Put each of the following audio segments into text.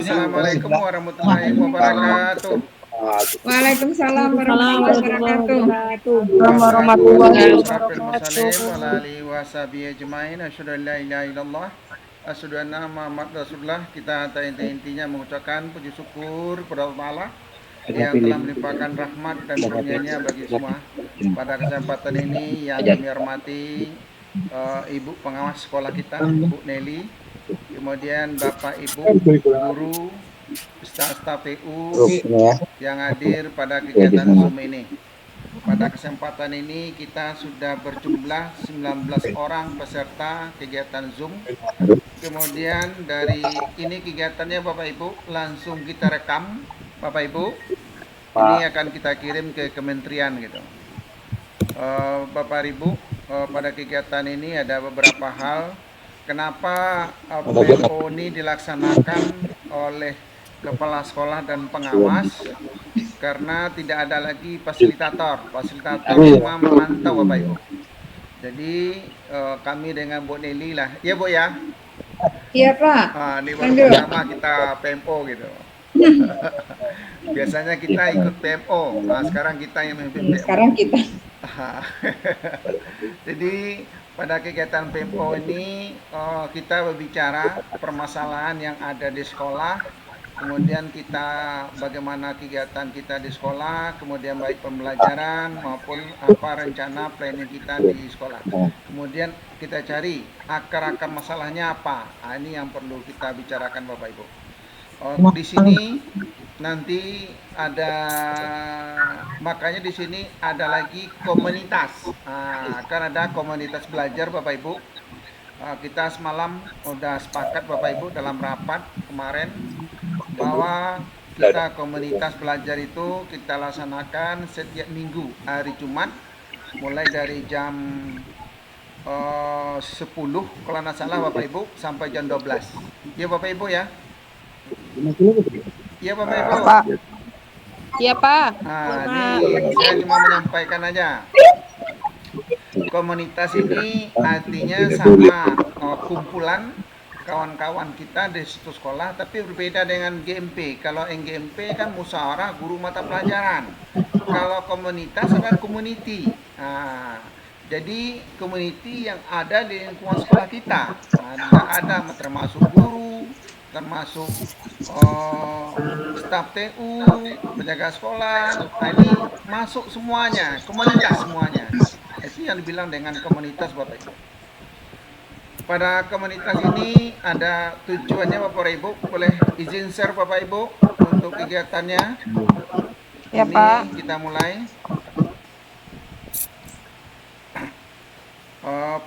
Assalamualaikum warahmatullahi wabarakatuh. Waalaikumsalam warahmatullahi wabarakatuh. Warahmatullahi wabarakatuh. Asyhadu anna Muhammad Rasulullah. Kita intinya mengucapkan puji syukur kepada Allah yang telah melimpahkan rahmat dan karunia-Nya bagi semua. Pada kesempatan ini yang kami hormati Ibu pengawas sekolah kita, Bu Nelly, kemudian Bapak Ibu guru, staf PU yang hadir pada kegiatan Zoom ini. Pada kesempatan ini kita sudah berjumlah 19 orang peserta kegiatan Zoom. Kemudian dari ini kegiatannya Bapak Ibu langsung kita rekam, Bapak Ibu. Ini akan kita kirim ke kementerian gitu. Bapak Ibu, pada kegiatan ini ada beberapa hal. Kenapa PO ini dilaksanakan oleh kepala sekolah dan pengawas? Karena tidak ada lagi fasilitator. Fasilitator cuma memantau Bapak Ibu. Jadi kami dengan Bu Nelly lah. Iya Bu ya? Iya Pak. Ini baru pertama kita PMO gitu. Biasanya kita ikut PMO. Nah, sekarang kita yang memimpin PMO. Sekarang kita. Jadi pada kegiatan PMO ini kita berbicara permasalahan yang ada di sekolah, kemudian kita bagaimana kegiatan kita di sekolah, kemudian baik pembelajaran maupun apa rencana planning kita di sekolah. Kemudian kita cari akar-akar masalahnya apa. Ini yang perlu kita bicarakan Bapak Ibu. Di sini nanti ada, makanya di sini ada lagi komunitas. Akan ada komunitas belajar Bapak Ibu. Kita semalam udah sepakat Bapak Ibu dalam rapat kemarin bahwa kita komunitas belajar itu kita laksanakan setiap minggu hari Jumat mulai dari jam 10 kalau tidak salah Bapak Ibu sampai jam 12. Ya Bapak Ibu ya. Iya Bapak Ibu. Iya Pak. Ini saya cuma menyampaikan aja. Komunitas ini artinya sama kumpulan kawan-kawan kita di situ sekolah, tapi berbeda dengan GMP. Kalau GMP kan musyawarah guru mata pelajaran. Kalau komunitas adalah community. Jadi community yang ada di lingkungan sekolah kita. Ada termasuk guru, termasuk staf TU, penjaga sekolah. Ini masuk semuanya, komunitas semuanya. Itu yang dibilang dengan komunitas Bapak Ibu. Pada komunitas ini ada tujuannya Bapak Ibu. Boleh izin share Bapak Ibu untuk kegiatannya. Ya ini Pak. Kita mulai.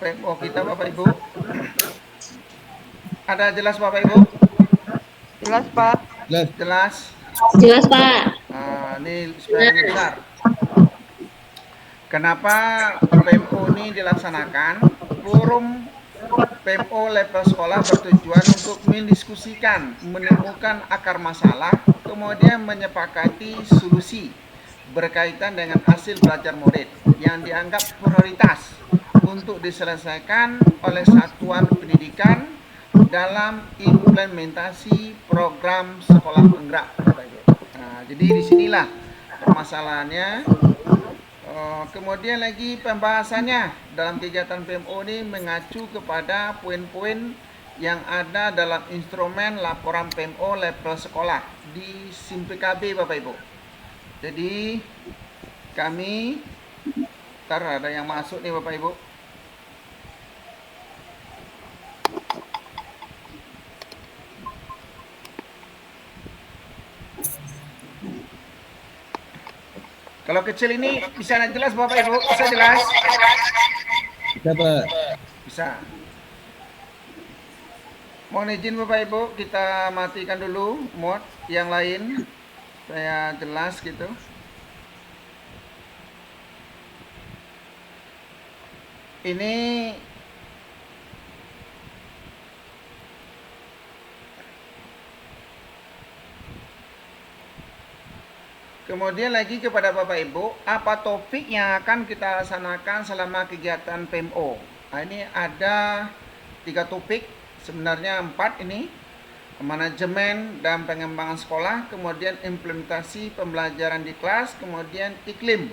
PMO kita Bapak Ibu. Ada jelas Bapak Ibu? Jelas Pak. Jelas? Jelas Pak. Ini supaya besar. Kenapa PMO ini dilaksanakan? Forum PMO level sekolah bertujuan untuk mendiskusikan, menemukan akar masalah, kemudian menyepakati solusi berkaitan dengan hasil belajar murid yang dianggap prioritas untuk diselesaikan oleh satuan pendidikan dalam implementasi program sekolah penggerak. Jadi disinilah permasalahannya. Kemudian lagi pembahasannya dalam kegiatan PMO ini mengacu kepada poin-poin yang ada dalam instrumen laporan PMO level sekolah di SIM PKB Bapak Ibu. Jadi kami ada yang masuk nih Bapak Ibu. Kalau kecil ini bisa jelas Bapak Ibu? Bisa jelas? Bisa Pak. Bisa. Mohon izin Bapak Ibu, kita matikan dulu mode yang lain supaya jelas gitu. Ini kemudian lagi kepada Bapak Ibu, apa topik yang akan kita laksanakan selama kegiatan PMO? Ini ada 3 topik, sebenarnya 4 ini. manajemen dan pengembangan sekolah, kemudian implementasi pembelajaran di kelas, kemudian iklim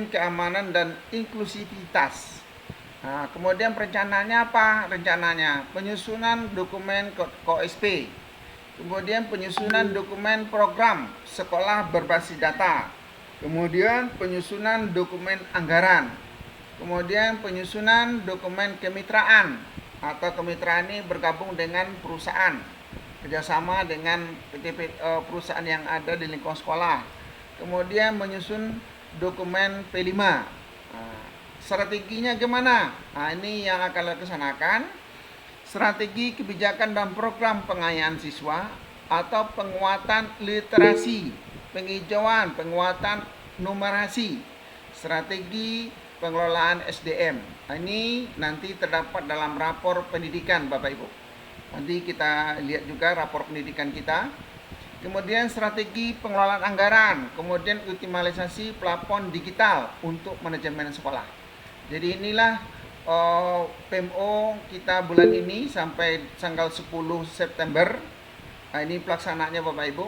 keamanan dan inklusivitas. Nah, kemudian perencanaannya apa? Rencananya penyusunan dokumen KOSP, kemudian penyusunan dokumen program sekolah berbasis data, kemudian penyusunan dokumen anggaran, kemudian penyusunan dokumen kemitraan, atau kemitraan ini bergabung dengan perusahaan, kerjasama dengan perusahaan yang ada di lingkungan sekolah, kemudian menyusun dokumen P5. Strateginya gimana? Nah, ini yang akan dilaksanakan. Strategi kebijakan dan program pengayaan siswa atau penguatan literasi, penghijauan, penguatan numerasi, strategi pengelolaan SDM. Nah, ini nanti terdapat dalam rapor pendidikan Bapak Ibu. Nanti kita lihat juga rapor pendidikan kita. Kemudian strategi pengelolaan anggaran, kemudian optimalisasi plafon digital untuk manajemen sekolah. Jadi inilah PMO kita bulan ini sampai tanggal 10 September. Nah, ini pelaksanaannya Bapak Ibu,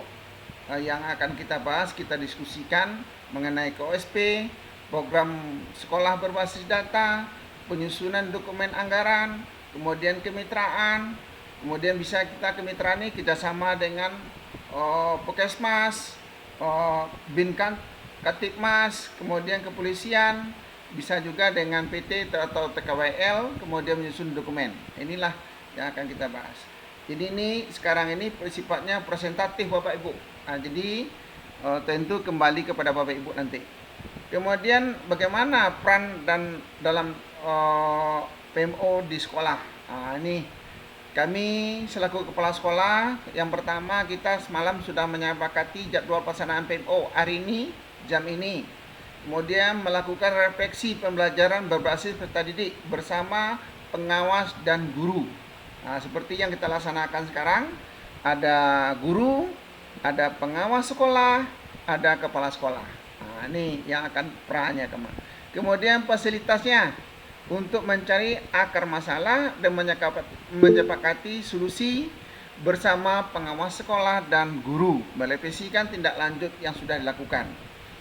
yang akan kita bahas, kita diskusikan mengenai KOSP, program sekolah berbasis data, penyusunan dokumen anggaran, kemudian kemitraan, kemudian bisa kita kemitraan ini kerjasama dengan Puskesmas, Binkan, Katipmas, kemudian kepolisian, bisa juga dengan PT atau TKWL, kemudian menyusun dokumen. Inilah yang akan kita bahas. Jadi ini sekarang ini sifatnya presentatif Bapak Ibu. Nah, jadi tentu kembali kepada Bapak Ibu nanti. Kemudian bagaimana peran dan dalam PMO di sekolah. Nah, ini kami selaku kepala sekolah, yang pertama kita semalam sudah menyepakati jadwal pelaksanaan PMO hari ini, jam ini. Kemudian melakukan refleksi pembelajaran berbasis peserta didik bersama pengawas dan guru. Nah, seperti yang kita laksanakan sekarang, ada guru, ada pengawas sekolah, ada kepala sekolah. Nah, ini yang akan perannya kemana. Kemudian fasilitasnya untuk mencari akar masalah dan menyepakati solusi bersama pengawas sekolah dan guru, merefleksikan tindak lanjut yang sudah dilakukan.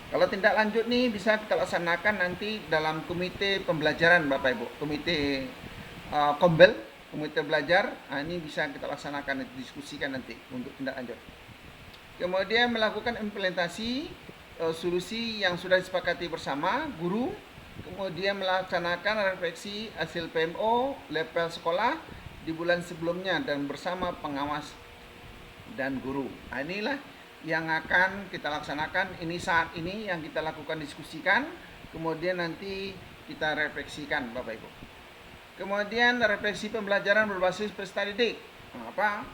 Kalau tindak lanjut nih bisa kita laksanakan nanti dalam komite pembelajaran Bapak Ibu, komite kombel, komite belajar. Nah, ini bisa kita laksanakan, diskusikan nanti untuk tindak lanjut. Kemudian melakukan implementasi solusi yang sudah disepakati bersama guru, kemudian melaksanakan refleksi hasil PMO level sekolah di bulan sebelumnya dan bersama pengawas dan guru. Nah, inilah yang akan kita laksanakan. Ini saat ini yang kita lakukan, diskusikan, kemudian nanti kita refleksikan Bapak Ibu. Kemudian refleksi pembelajaran berbasis peserta didik. Apa?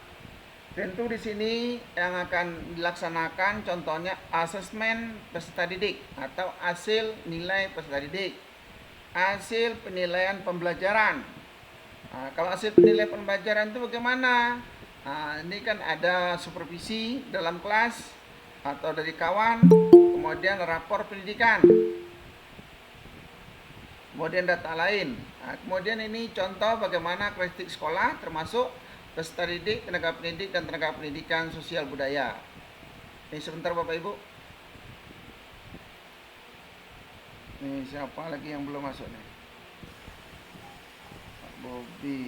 Tentu di sini yang akan dilaksanakan contohnya asesmen peserta didik atau hasil nilai peserta didik, hasil penilaian pembelajaran. Nah, kalau hasil penilaian pembelajaran itu bagaimana? Nah, ini kan ada supervisi dalam kelas atau dari kawan, kemudian rapor pendidikan, kemudian data lain. Nah, kemudian ini contoh bagaimana karakteristik sekolah termasuk peserta didik, tenaga pendidik, dan tenaga pendidikan sosial budaya. Ini sebentar Bapak Ibu. Ini siapa lagi yang belum masuk nih? Pak Bobi.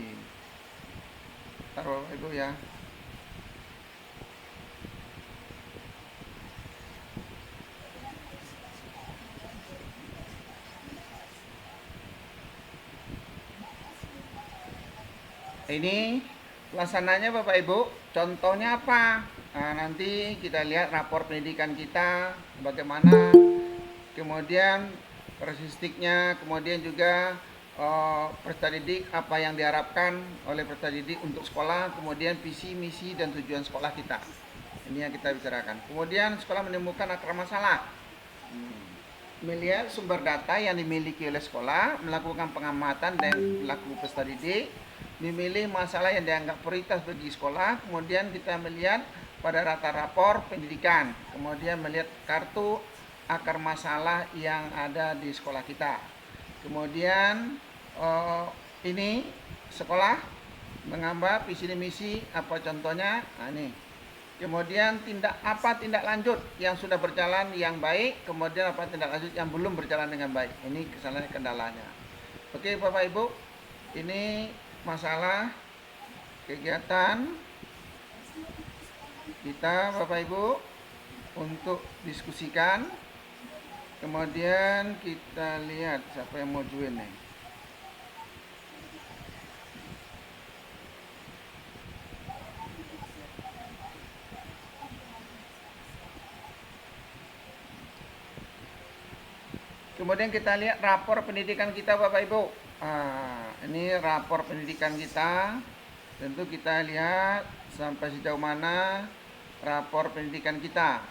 Taruh Bapak Ibu ya. Ini pelaksananya Bapak Ibu, contohnya apa? Nah, nanti kita lihat rapor pendidikan kita bagaimana, kemudian karakteristiknya, kemudian juga peserta didik, apa yang diharapkan oleh peserta didik untuk sekolah, kemudian visi, misi, dan tujuan sekolah kita. Ini yang kita bicarakan. Kemudian sekolah menemukan akar masalah. Melihat sumber data yang dimiliki oleh sekolah, melakukan pengamatan dan pelaku peserta didik, memilih masalah yang dianggap prioritas bagi sekolah, kemudian kita melihat pada rata rapor pendidikan, kemudian melihat kartu akar masalah yang ada di sekolah kita. Kemudian ini sekolah menggambar visi dan misi, apa contohnya? Nah, ini. Kemudian tindak lanjut yang sudah berjalan yang baik, kemudian apa tindak lanjut yang belum berjalan dengan baik. Ini kesalahan kendalanya. Oke Bapak Ibu, ini masalah kegiatan kita Bapak Ibu untuk diskusikan. Kemudian kita lihat siapa yang mau join nih. Kemudian kita lihat rapor pendidikan kita Bapak Ibu. Ini rapor pendidikan kita. Tentu kita lihat sampai sejauh mana rapor pendidikan kita.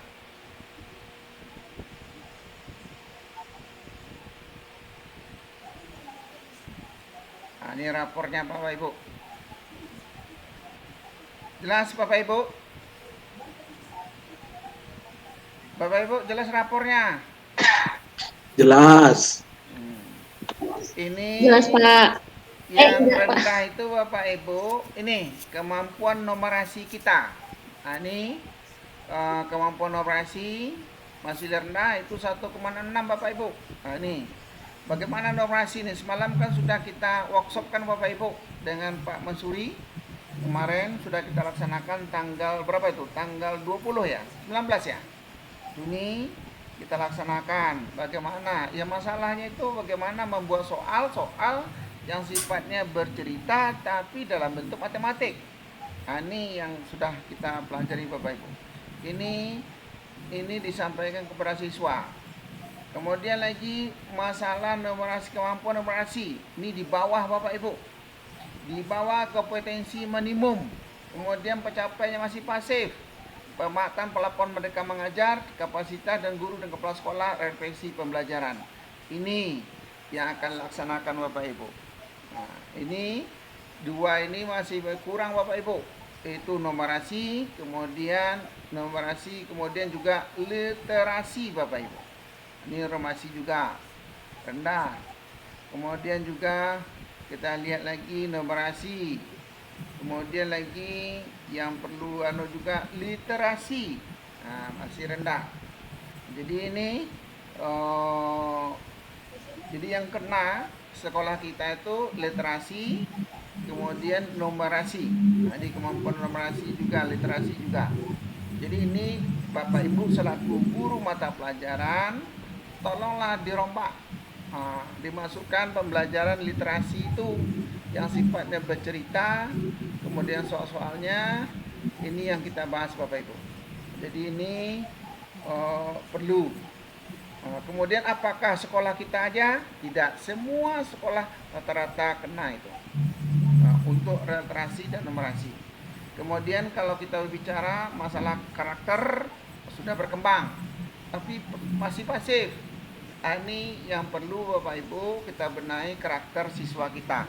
Ini rapornya Bapak Ibu. Jelas Bapak Ibu? Bapak Ibu jelas rapornya? Jelas. Ini Jelas Pak. yang rendah itu Bapak Ibu, ini kemampuan numerasi kita. Ini kemampuan numerasi masih rendah itu 1,6 Bapak Ibu. Ini bagaimana numerasi ini? Semalam kan sudah kita workshopkan Bapak Ibu dengan Pak Mansuri. Kemarin sudah kita laksanakan tanggal berapa itu? Tanggal 20 ya? 19 ya? Juni kita laksanakan. Bagaimana? Ya masalahnya itu bagaimana membuat soal yang sifatnya bercerita tapi dalam bentuk matematik. Ini yang sudah kita pelajari Bapak Ibu. Ini disampaikan kepada siswa. Kemudian lagi masalah numerasi, kemampuan numerasi. Ini di bawah Bapak Ibu. Di bawah kompetensi minimum. Kemudian pencapaiannya masih pasif. Pemakatan pelaporan mereka mengajar, kapasitas dan guru dan kepala sekolah, refleksi pembelajaran. Ini yang akan dilaksanakan Bapak Ibu. Nah, ini dua ini masih kurang Bapak Ibu. Itu numerasi, kemudian juga literasi Bapak Ibu. Ini numerasi juga rendah. Kemudian juga kita lihat lagi numerasi. Kemudian lagi yang perlu juga literasi, masih rendah. Jadi ini jadi yang kena sekolah kita itu literasi, kemudian numerasi. Jadi kemampuan numerasi juga, literasi juga. Jadi ini Bapak Ibu selaku guru mata pelajaran, tolonglah dirombak, dimasukkan pembelajaran literasi itu yang sifatnya bercerita, kemudian soal-soalnya ini yang kita bahas Bapak Ibu. Jadi ini perlu. Kemudian apakah sekolah kita aja? Tidak, semua sekolah rata-rata kena itu untuk literasi dan numerasi. Kemudian kalau kita bicara masalah karakter sudah berkembang, tapi masih pasif. Ini yang perlu Bapak Ibu kita benahi karakter siswa kita.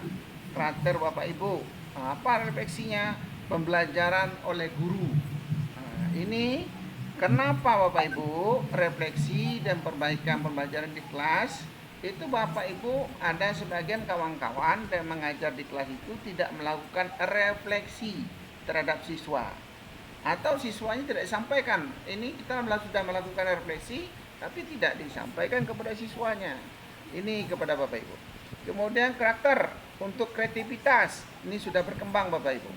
Karakter Bapak Ibu, apa refleksinya? Pembelajaran oleh guru. Ini kenapa Bapak Ibu refleksi dan perbaikan pembelajaran di kelas itu Bapak Ibu ada sebagian kawan-kawan yang mengajar di kelas itu tidak melakukan refleksi terhadap siswa atau siswanya tidak disampaikan. Ini kita sudah melakukan refleksi tapi tidak disampaikan kepada siswanya. Ini kepada Bapak Ibu. Kemudian karakter untuk kreativitas ini sudah berkembang Bapak Ibu.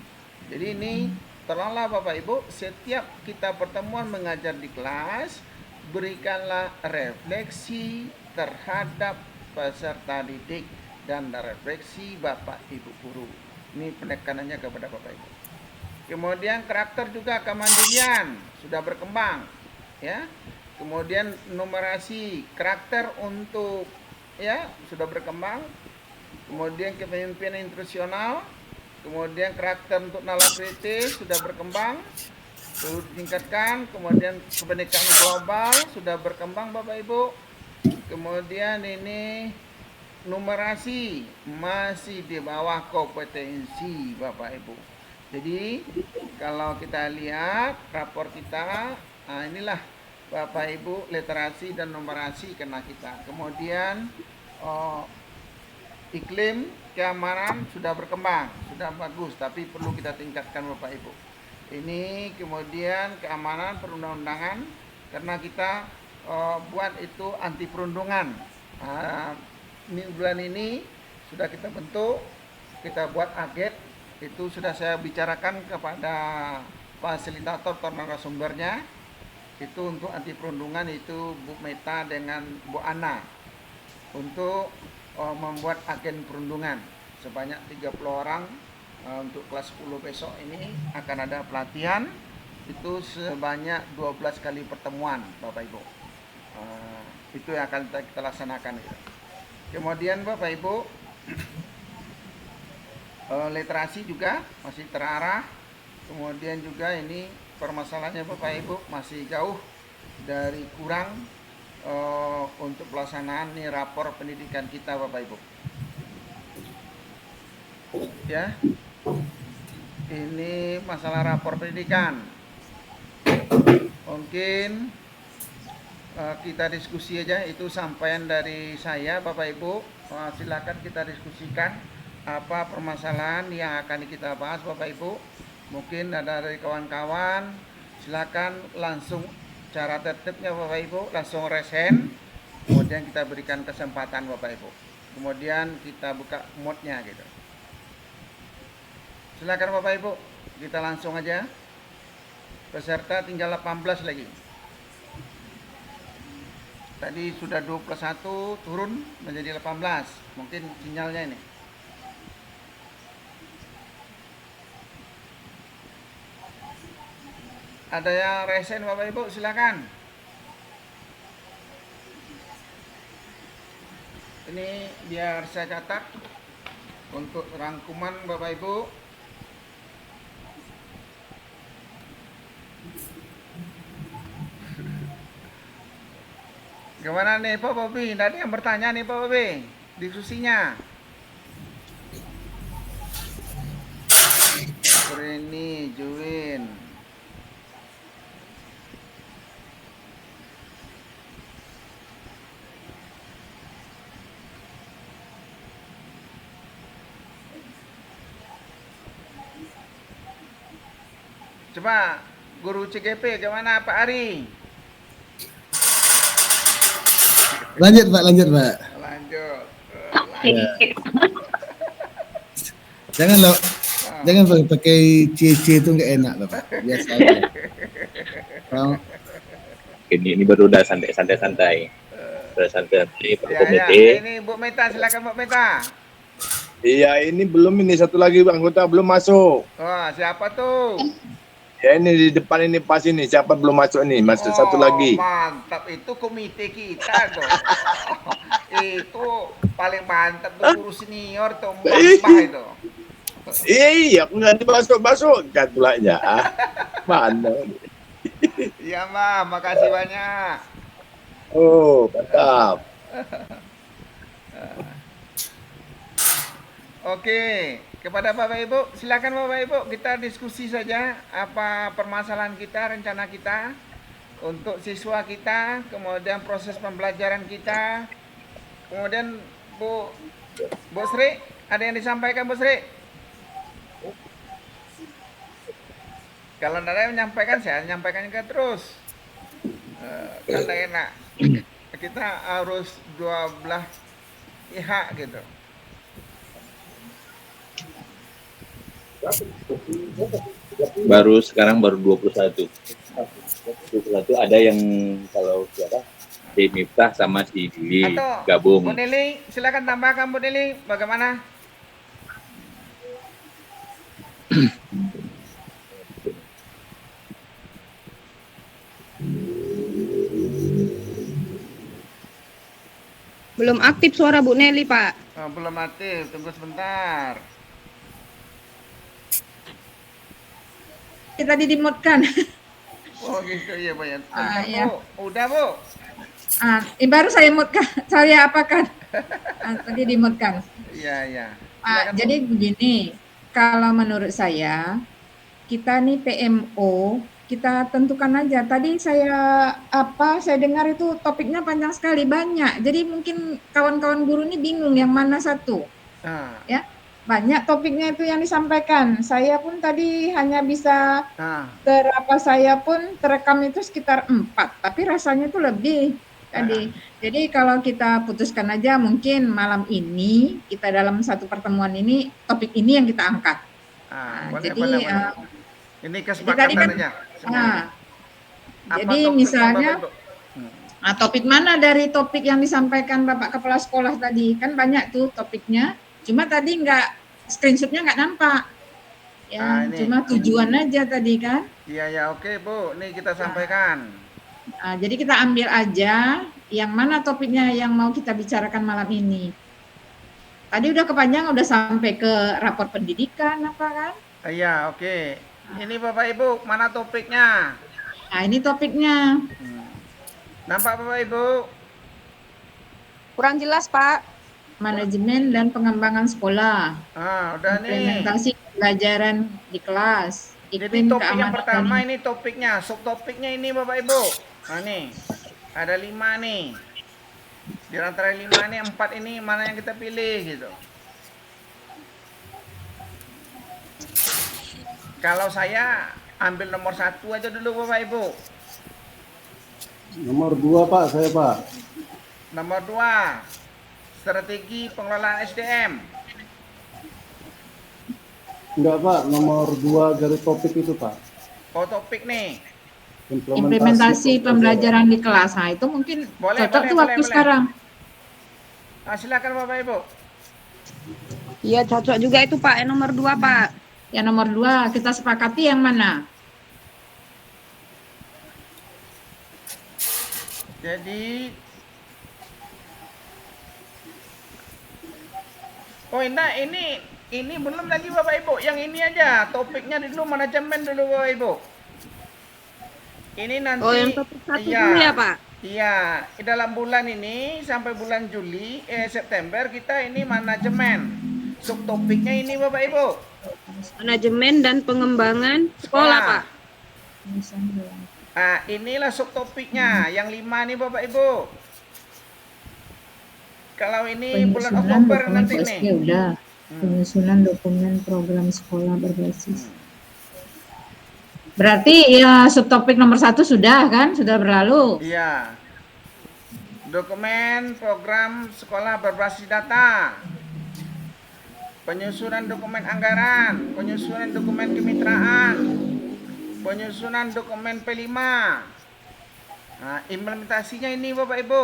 Jadi ini tolonglah Bapak Ibu setiap kita pertemuan mengajar di kelas berikanlah refleksi terhadap peserta didik dan refleksi Bapak Ibu guru. Ini penekanannya kepada Bapak Ibu. Kemudian karakter juga kemandirian sudah berkembang ya. Kemudian numerasi karakter untuk ya sudah berkembang. Kemudian kepemimpinan institusional, kemudian karakter untuk nalar kritis sudah berkembang, ditingkatkan. Kemudian kebinekaan global sudah berkembang Bapak Ibu. Kemudian ini numerasi masih di bawah kompetensi Bapak Ibu. Jadi kalau kita lihat rapor kita, inilah Bapak Ibu literasi dan numerasi kena kita. Kemudian iklim keamanan sudah berkembang, sudah bagus, tapi perlu kita tingkatkan Bapak Ibu. Ini kemudian keamanan perundang-undangan, karena kita buat itu anti perundungan. Bulan ini sudah kita bentuk, kita buat agit, itu sudah saya bicarakan kepada fasilitator atau narasumbernya, itu untuk anti perundungan itu Bu Meta dengan Bu Ana, untuk membuat agen perundungan sebanyak 30 orang. Untuk kelas 10 besok ini akan ada pelatihan, itu sebanyak 12 kali pertemuan Bapak Ibu. Itu yang akan kita laksanakan. Kemudian Bapak Ibu, literasi juga masih terarah. Kemudian juga ini permasalahannya Bapak Ibu masih jauh dari kurang untuk pelaksanaan nih rapor pendidikan kita Bapak Ibu. Ya, ini masalah rapor pendidikan. Mungkin kita diskusi aja, itu sampaian dari saya Bapak Ibu. Silakan kita diskusikan apa permasalahan yang akan kita bahas Bapak Ibu. Mungkin ada dari kawan-kawan, silakan langsung cara tertibnya Bapak Ibu, langsung resen, kemudian kita berikan kesempatan Bapak Ibu, kemudian kita buka moodnya gitu. Silakan Bapak Ibu, kita langsung aja. Peserta tinggal 18 lagi. Tadi sudah 21, turun menjadi 18. Mungkin sinyalnya ini. Ada yang resen Bapak Ibu, silakan. Ini biar saya catat untuk rangkuman Bapak Ibu. Gimana nih Pak Bobi? Tadi yang bertanya nih Pak Bobi, diskusinya. Ini Juwin. Coba guru CGP gimana Pak Ari? Lanjut Pak. Lanjut. Ya. Jangan pakai C itu nggak enak Bapak. Biasa aja. Ini baru udah santai. Udah santai komite. Ini Bu Meta, silakan Bu Meta. Iya, ini belum, ini satu lagi anggota belum masuk. Wah, siapa tuh? Ya ini di depan ini pas ini, siapa belum masuk nih? Masuk satu lagi. Mantap, itu komite kita tuh. Itu paling mantap tuh, guru senior tuh, Mbak itu. Iya, aku nggak dimasuk kan pulanya. Mana? Iya Mbak, makasih banyak. Oh, mantap. Oke, kepada Bapak Ibu, silakan Bapak Ibu, kita diskusi saja apa permasalahan kita, rencana kita untuk siswa kita, kemudian proses pembelajaran kita. Kemudian Bu Sri, ada yang disampaikan Bu Sri? Kalau tidak ada yang menyampaikan, saya menyampaikan juga terus. Karena enak, kita harus dua belah pihak gitu. Sekarang baru 21. 21 ada yang kalau siapa? Si Miftah sama si Dili gabung. Bu Nili, silakan tambahkan Bu Nili, bagaimana? Belum aktif suara Bu Nelly, Pak. Oh, belum aktif, tunggu sebentar. Kita dimutkan. Oh gitu ya Pak ya. Ya. Bu, udah Bu. Baru saya mutkan, saya apakan? Tadi dimutkan. Iya. Jadi begini, kalau menurut saya, kita nih PMO, kita tentukan aja. Tadi saya dengar itu topiknya panjang sekali, banyak. Jadi mungkin kawan-kawan guru ini bingung yang mana satu. Ah, ya. Banyak topiknya itu yang disampaikan. Saya pun tadi hanya bisa ah, saya pun terekam itu sekitar 4, tapi rasanya itu lebih tadi. Jadi kalau kita putuskan aja mungkin malam ini kita dalam satu pertemuan ini topik ini yang kita angkat. boleh, Jadi boleh, boleh. Ini jadi tadi kesepakatan kan aja semua. nah, Apa jadi topiknya Bapak misalnya Ibu? Hmm. topik mana dari topik yang disampaikan Bapak Kepala Sekolah tadi? Kan banyak tuh topiknya. Cuma tadi nggak screenshotnya nggak nampak. Ya, Ini. cuma tujuan aja tadi kan. Iya, ya, oke Bu. Ini kita sampaikan. Jadi kita ambil aja yang mana topiknya yang mau kita bicarakan malam ini. Tadi udah kepanjang, udah sampai ke rapor pendidikan apa kan? Iya, oke. Ini Bapak Ibu, mana topiknya? Nah, ini topiknya. Nampak Bapak Ibu? Kurang jelas, Pak. Manajemen dan pengembangan sekolah. Udah nih. Implementasi pembelajaran di kelas. Jadi Iklim topik yang keamanan pertama dan ini topiknya, subtopiknya ini Bapak Ibu. Nah nih, ada 5 nih. Di antara 5 nih, 4 ini mana yang kita pilih gitu. Kalau saya ambil nomor 1 aja dulu Bapak Ibu. Nomor 2 Pak, saya Pak. Nomor 2, strategi pengelolaan SDM. Enggak Pak, nomor 2 dari topik itu Pak. Oh topik nih. implementasi pembelajaran di kelas. Nah, itu mungkin Boleh, cocok boleh, tuh boleh, waktu boleh. sekarang. Silakan Bapak Ibu. Iya, cocok juga itu, Pak. Yang nomor 2, Pak. Yang nomor 2 kita sepakati yang mana? Jadi oh ini belum lagi Bapak Ibu. Yang ini aja topiknya dulu, manajemen dulu Bapak Ibu. Ini nanti Oh, yang topik 1 dulu ya, Pak? Iya, dalam bulan ini sampai bulan September kita ini manajemen. Subtopiknya ini Bapak Ibu. Manajemen dan pengembangan sekolah, Pak. Inilah subtopiknya yang 5 nih Bapak Ibu. Kalau ini bulan Oktober nanti nih. Udah. Penyusunan dokumen program sekolah berbasis. Berarti ya subtopik nomor 1 sudah kan? Sudah berlalu. Iya. Dokumen program sekolah berbasis data. Penyusunan dokumen anggaran, penyusunan dokumen kemitraan, penyusunan dokumen P5. Implementasinya ini Bapak Ibu.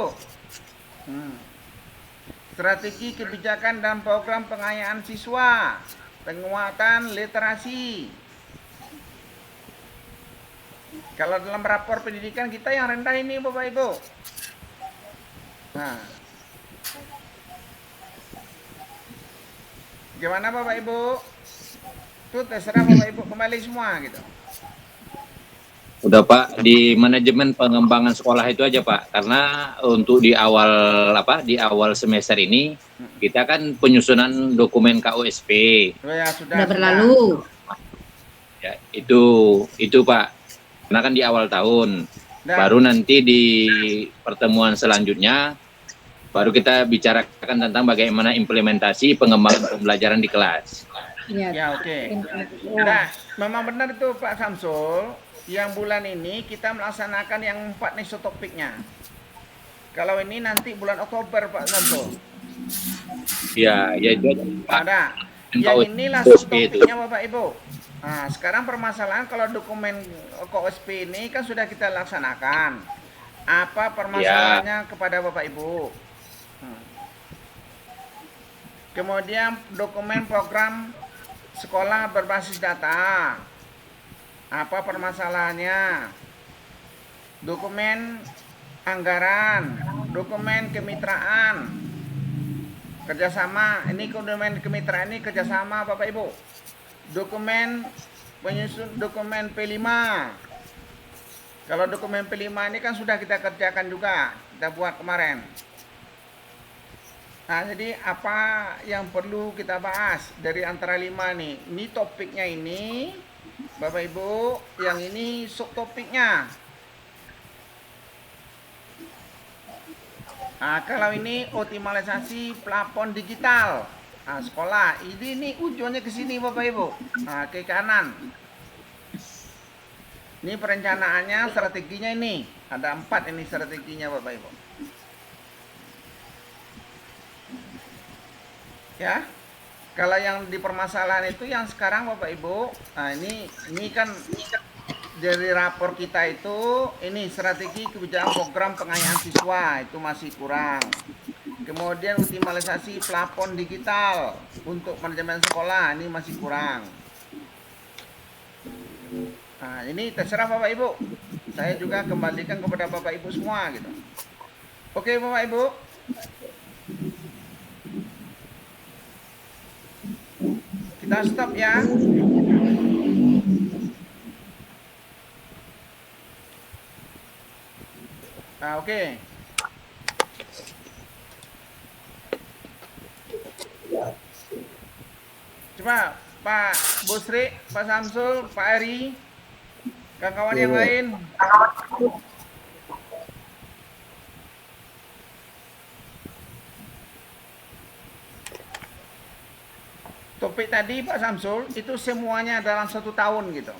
Strategi kebijakan dan program pengayaan siswa, penguatan literasi. Kalau dalam rapor pendidikan kita yang rendah ini Bapak Ibu. Gimana Bapak Ibu? Itu terserah Bapak Ibu kembali semua gitu. Udah Pak, di manajemen pengembangan sekolah itu aja Pak, karena untuk di awal semester ini kita kan penyusunan dokumen KUSP. Sudah berlalu. Ya, itu Pak. Karena kan di awal tahun. Baru nanti di pertemuan selanjutnya baru kita bicarakan tentang bagaimana implementasi pengembangan pembelajaran di kelas. Ya, oke. Nah, memang benar itu Pak Samsul. Yang bulan ini kita melaksanakan yang 4 nih topiknya. Kalau ini nanti bulan Oktober Pak Samsul. Ya itu aja Pak. Ada. Yang inilah topiknya Bapak Ibu. Sekarang permasalahan kalau dokumen KOSP ini kan sudah kita laksanakan. Apa permasalahannya kepada Bapak Ibu? Kemudian dokumen program sekolah berbasis data. Apa permasalahannya? Dokumen anggaran, dokumen kemitraan, kerjasama. Ini dokumen kemitraan ini kerjasama Bapak Ibu. Dokumen penyusun dokumen P5. Kalau dokumen P5 ini kan sudah kita kerjakan juga, kita buat kemarin. Jadi apa yang perlu kita bahas dari antara 5 nih? Ini topiknya ini, Bapak Ibu, yang ini subtopiknya. Kalau ini optimalisasi plafon digital. Nah, sekolah. Ini ujungnya ke sini Bapak Ibu. Nah, ke kanan. Ini perencanaannya, strateginya ini. Ada 4 ini strateginya Bapak Ibu. Ya. Kalau yang di permasalahan itu yang sekarang Bapak Ibu, nah ini kan dari rapor kita itu, ini strategi kebijakan program pengayaan siswa itu masih kurang. Kemudian optimalisasi plafon digital untuk manajemen sekolah ini masih kurang. Nah, ini terserah Bapak Ibu. Saya juga kembalikan kepada Bapak Ibu semua gitu. Oke Bapak Ibu. Kita stop ya. Nah, oke. Coba Pak Busri, Pak Samsul, Pak Eri, kawan-kawan yang lain. Topik tadi Pak Samsul itu semuanya dalam 1 tahun gitu.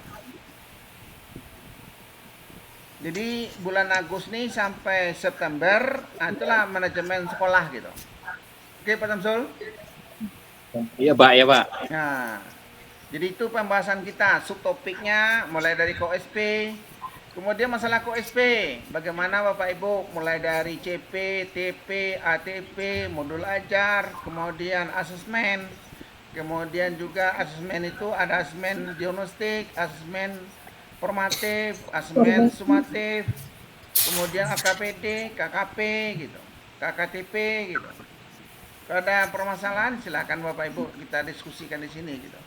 Jadi bulan Agustus nih sampai September, nah itulah manajemen sekolah gitu. Oke Pak Samsul? Iya Pak, ya Pak. Nah, jadi itu pembahasan kita, subtopiknya mulai dari KOSP, kemudian masalah KOSP, bagaimana Bapak Ibu mulai dari CP, TP, ATP, modul ajar, kemudian asesmen, kemudian juga asesmen itu ada asesmen diagnostik, asesmen formatif, asesmen sumatif, kemudian AKPD, KKP gitu, KKTP gitu. Kalau ada permasalahan silakan Bapak Ibu kita diskusikan di sini gitu.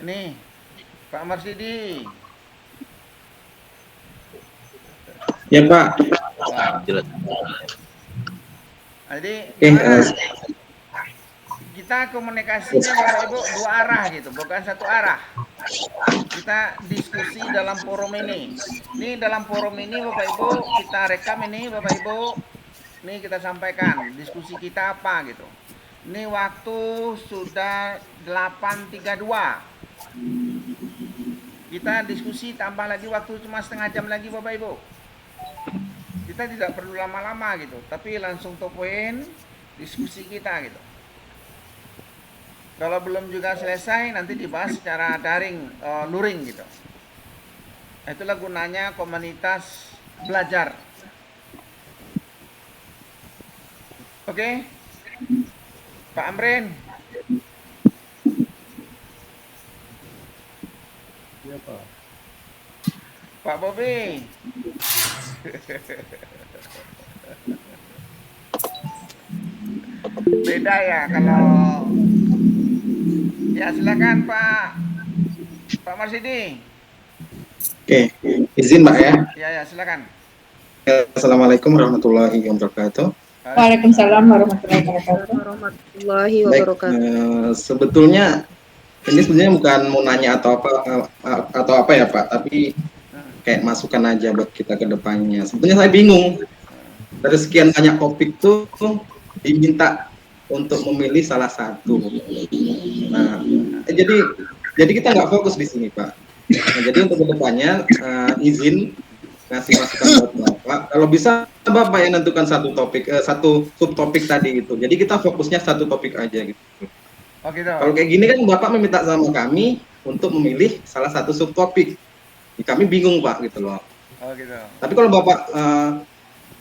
Ini Pak Marsidi. Ya Pak. Jelas. Jadi Oke, kita komunikasinya Bapak Ibu 2 arah gitu, bukan 1 arah. Kita diskusi dalam forum ini. Ini dalam forum ini Bapak Ibu kita rekam ini Bapak Ibu. Ini kita sampaikan diskusi kita apa gitu. Ini waktu sudah 8.32. Kita diskusi tambah lagi waktu cuma setengah jam lagi Bapak Ibu. Kita tidak perlu lama-lama gitu, tapi langsung to point diskusi kita gitu. Kalau belum juga selesai nanti dibahas secara daring, luring gitu. Itulah gunanya komunitas belajar. Oke? Pak Amrin. Iya Pak. Pak Bobi. Beda ya kalau ya silakan Pak Marsidi. oke, izin Pak ya. Ya silakan. Assalamualaikum warahmatullahi wabarakatuh. Waalaikumsalam warahmatullahi wabarakatuh. Warahmatullahi Baik, wabarakatuh. sebetulnya ini sebenarnya bukan mau nanya atau apa ya Pak, tapi kayak masukan aja buat kita ke depannya. Sebetulnya saya bingung. Dari sekian banyak topik tuh diminta untuk memilih salah satu. Nah, jadi kita nggak fokus di sini Pak. Nah, jadi untuk kedepannya izin ngasih masukan buat Bapak. Kalau bisa Bapak yang nentukan satu topik, satu subtopik tadi itu. Jadi kita fokusnya satu topik aja gitu. Oh gitu. Kalau kayak gini kan Bapak meminta sama kami untuk memilih salah satu subtopik. Kami bingung Pak gitu loh. Oh gitu. Tapi kalau Bapak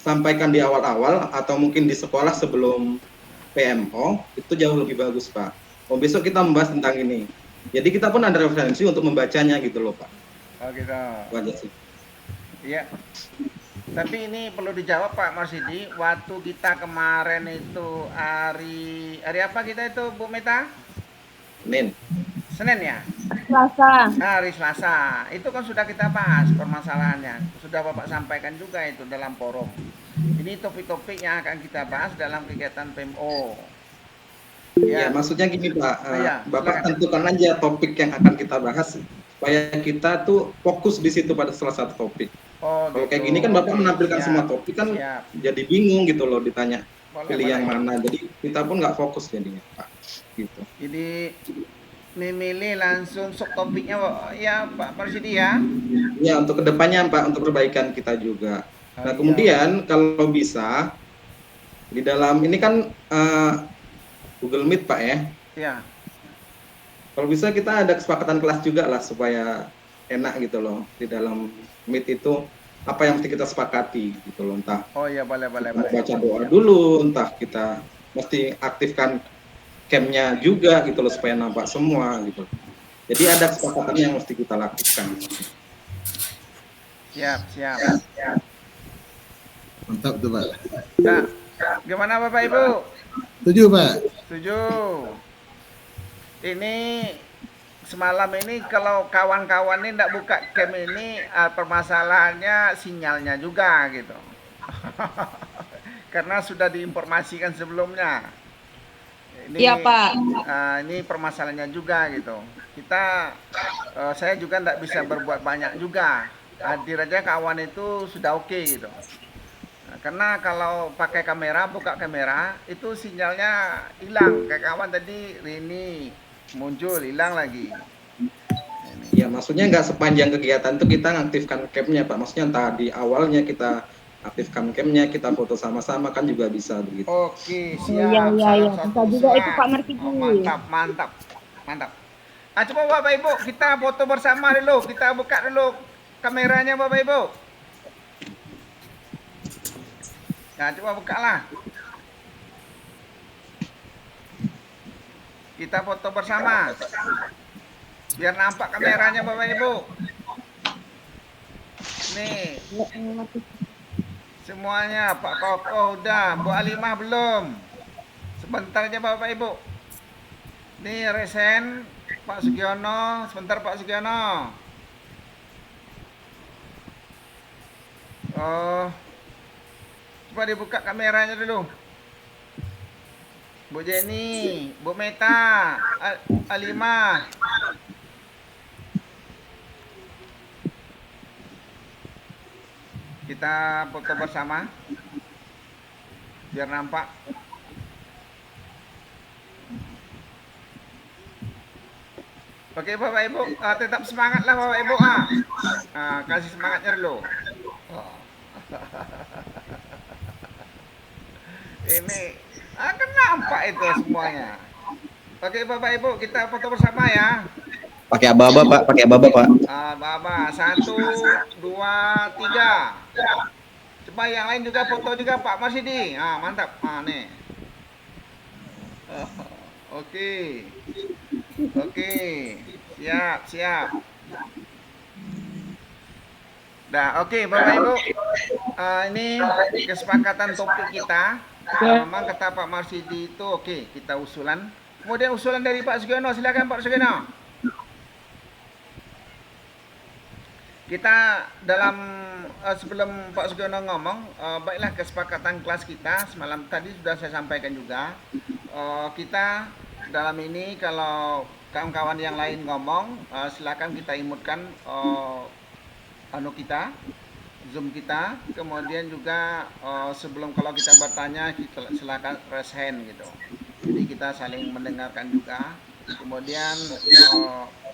sampaikan di awal-awal atau mungkin di sekolah sebelum PMO itu jauh lebih bagus Pak. Oh besok kita membahas tentang ini. Jadi kita pun ada referensi untuk membacanya gitu loh Pak. Oh gitu. Wajar sih. Iya. Tapi ini perlu dijawab Pak Marsidi. Waktu kita kemarin itu hari apa kita itu Bu Meta? Senin ya? Selasa. Hari Selasa. Itu kan sudah kita bahas permasalahannya. Sudah Bapak sampaikan juga itu dalam forum. Ini topik-topik yang akan kita bahas dalam kegiatan PMO. Ya, maksudnya gini Pak, Ya, Bapak silakan. tentukan aja topik yang akan kita bahas supaya kita tuh fokus di situ pada salah satu topik. Oh, Kalau kayak gitu. gini kan Bapak Oke, menampilkan siap, semua topik kan siap. jadi bingung gitu loh ditanya Boleh, pilih yang boleh. mana. Jadi kita pun nggak fokus jadinya, Pak. Gitu. Jadi memilih langsung subtopiknya ya Pak Marsidi ya. Ya, untuk kedepannya Pak, untuk perbaikan kita juga. Oh, Nah, iya. kemudian kalau bisa di dalam ini kan Google Meet Pak ya. Ya. Kalau bisa kita ada kesepakatan kelas juga lah supaya enak gitu loh di dalam Meet itu apa yang mesti kita sepakati gitu loh, entah Oh iya, boleh, boleh, kita boleh. baca doa dulu, entah kita mesti aktifkan camnya juga gitu loh supaya nampak semua gitu. Jadi ada kesepakatan yang mesti kita lakukan. Siap, siap. Mantap tuh Pak. Nah, gimana Bapak Ibu? Setuju Pak. Setuju. Ini semalam ini kalau kawan-kawan ini tidak buka cam ini permasalahannya sinyalnya juga gitu. Karena sudah diinformasikan sebelumnya. Ini, Iya, Pak. Ini permasalahannya juga gitu. Saya juga tidak bisa berbuat banyak juga. Hadir aja kawan itu sudah oke gitu. Nah, karena kalau pakai kamera, buka kamera, itu sinyalnya hilang. Kayak kawan tadi, Rini muncul, hilang lagi. Ya, maksudnya nggak sepanjang kegiatan itu kita ngaktifkan camnya Pak. Maksudnya entah di awalnya kita aktifkan camnya, kita foto sama-sama kan juga bisa begitu. Oke, Iya, siap. iya, Salah iya. satu Bisa juga itu usulan. Pak Marsidi. Oh, mantap, mantap, mantap. Coba Bapak Ibu, kita foto bersama dulu. Kita buka dulu kameranya Bapak Ibu. Nah, coba buka lah. Kita foto bersama. Biar nampak kameranya Bapak Ibu. Nih, semuanya Pak Koko udah, Bu Alimah belum. Sebentar aja Bapak Ibu. Nih resen Pak Sugiono, sebentar Pak Sugiono. Oh, coba dibuka kameranya dulu. Bu Jenny, Bu Meta, Alimah. Kita foto bersama biar nampak. Oke Bapak Ibu, tetap semangatlah Bapak Ibu. Kasih semangatnya dulu. Ini akan nampak itu semuanya. Oke Bapak Ibu, kita foto bersama ya. Pakai aba-aba Pak, pakai aba-aba Pak. Bapak, 1, 2, 3. Coba yang lain juga foto juga Pak Marsidi. Mantap. Nih. Oke. Oke. Siap, siap. Nah, oke Bapak Ibu. Ini kesepakatan topik kita. Memang kata Pak Marsidi itu oke, kita usulan. Kemudian usulan dari Pak Sugiono, silakan Pak Sugiono. Kita dalam sebelum Pak Sugiono ngomong, baiklah kesepakatan kelas kita semalam tadi sudah saya sampaikan juga. Kita dalam ini kalau kawan-kawan yang lain ngomong, silakan kita imutkan kita, Zoom kita. Kemudian juga sebelum kalau kita bertanya, kita silakan raise hand gitu. Jadi kita saling mendengarkan juga. Kemudian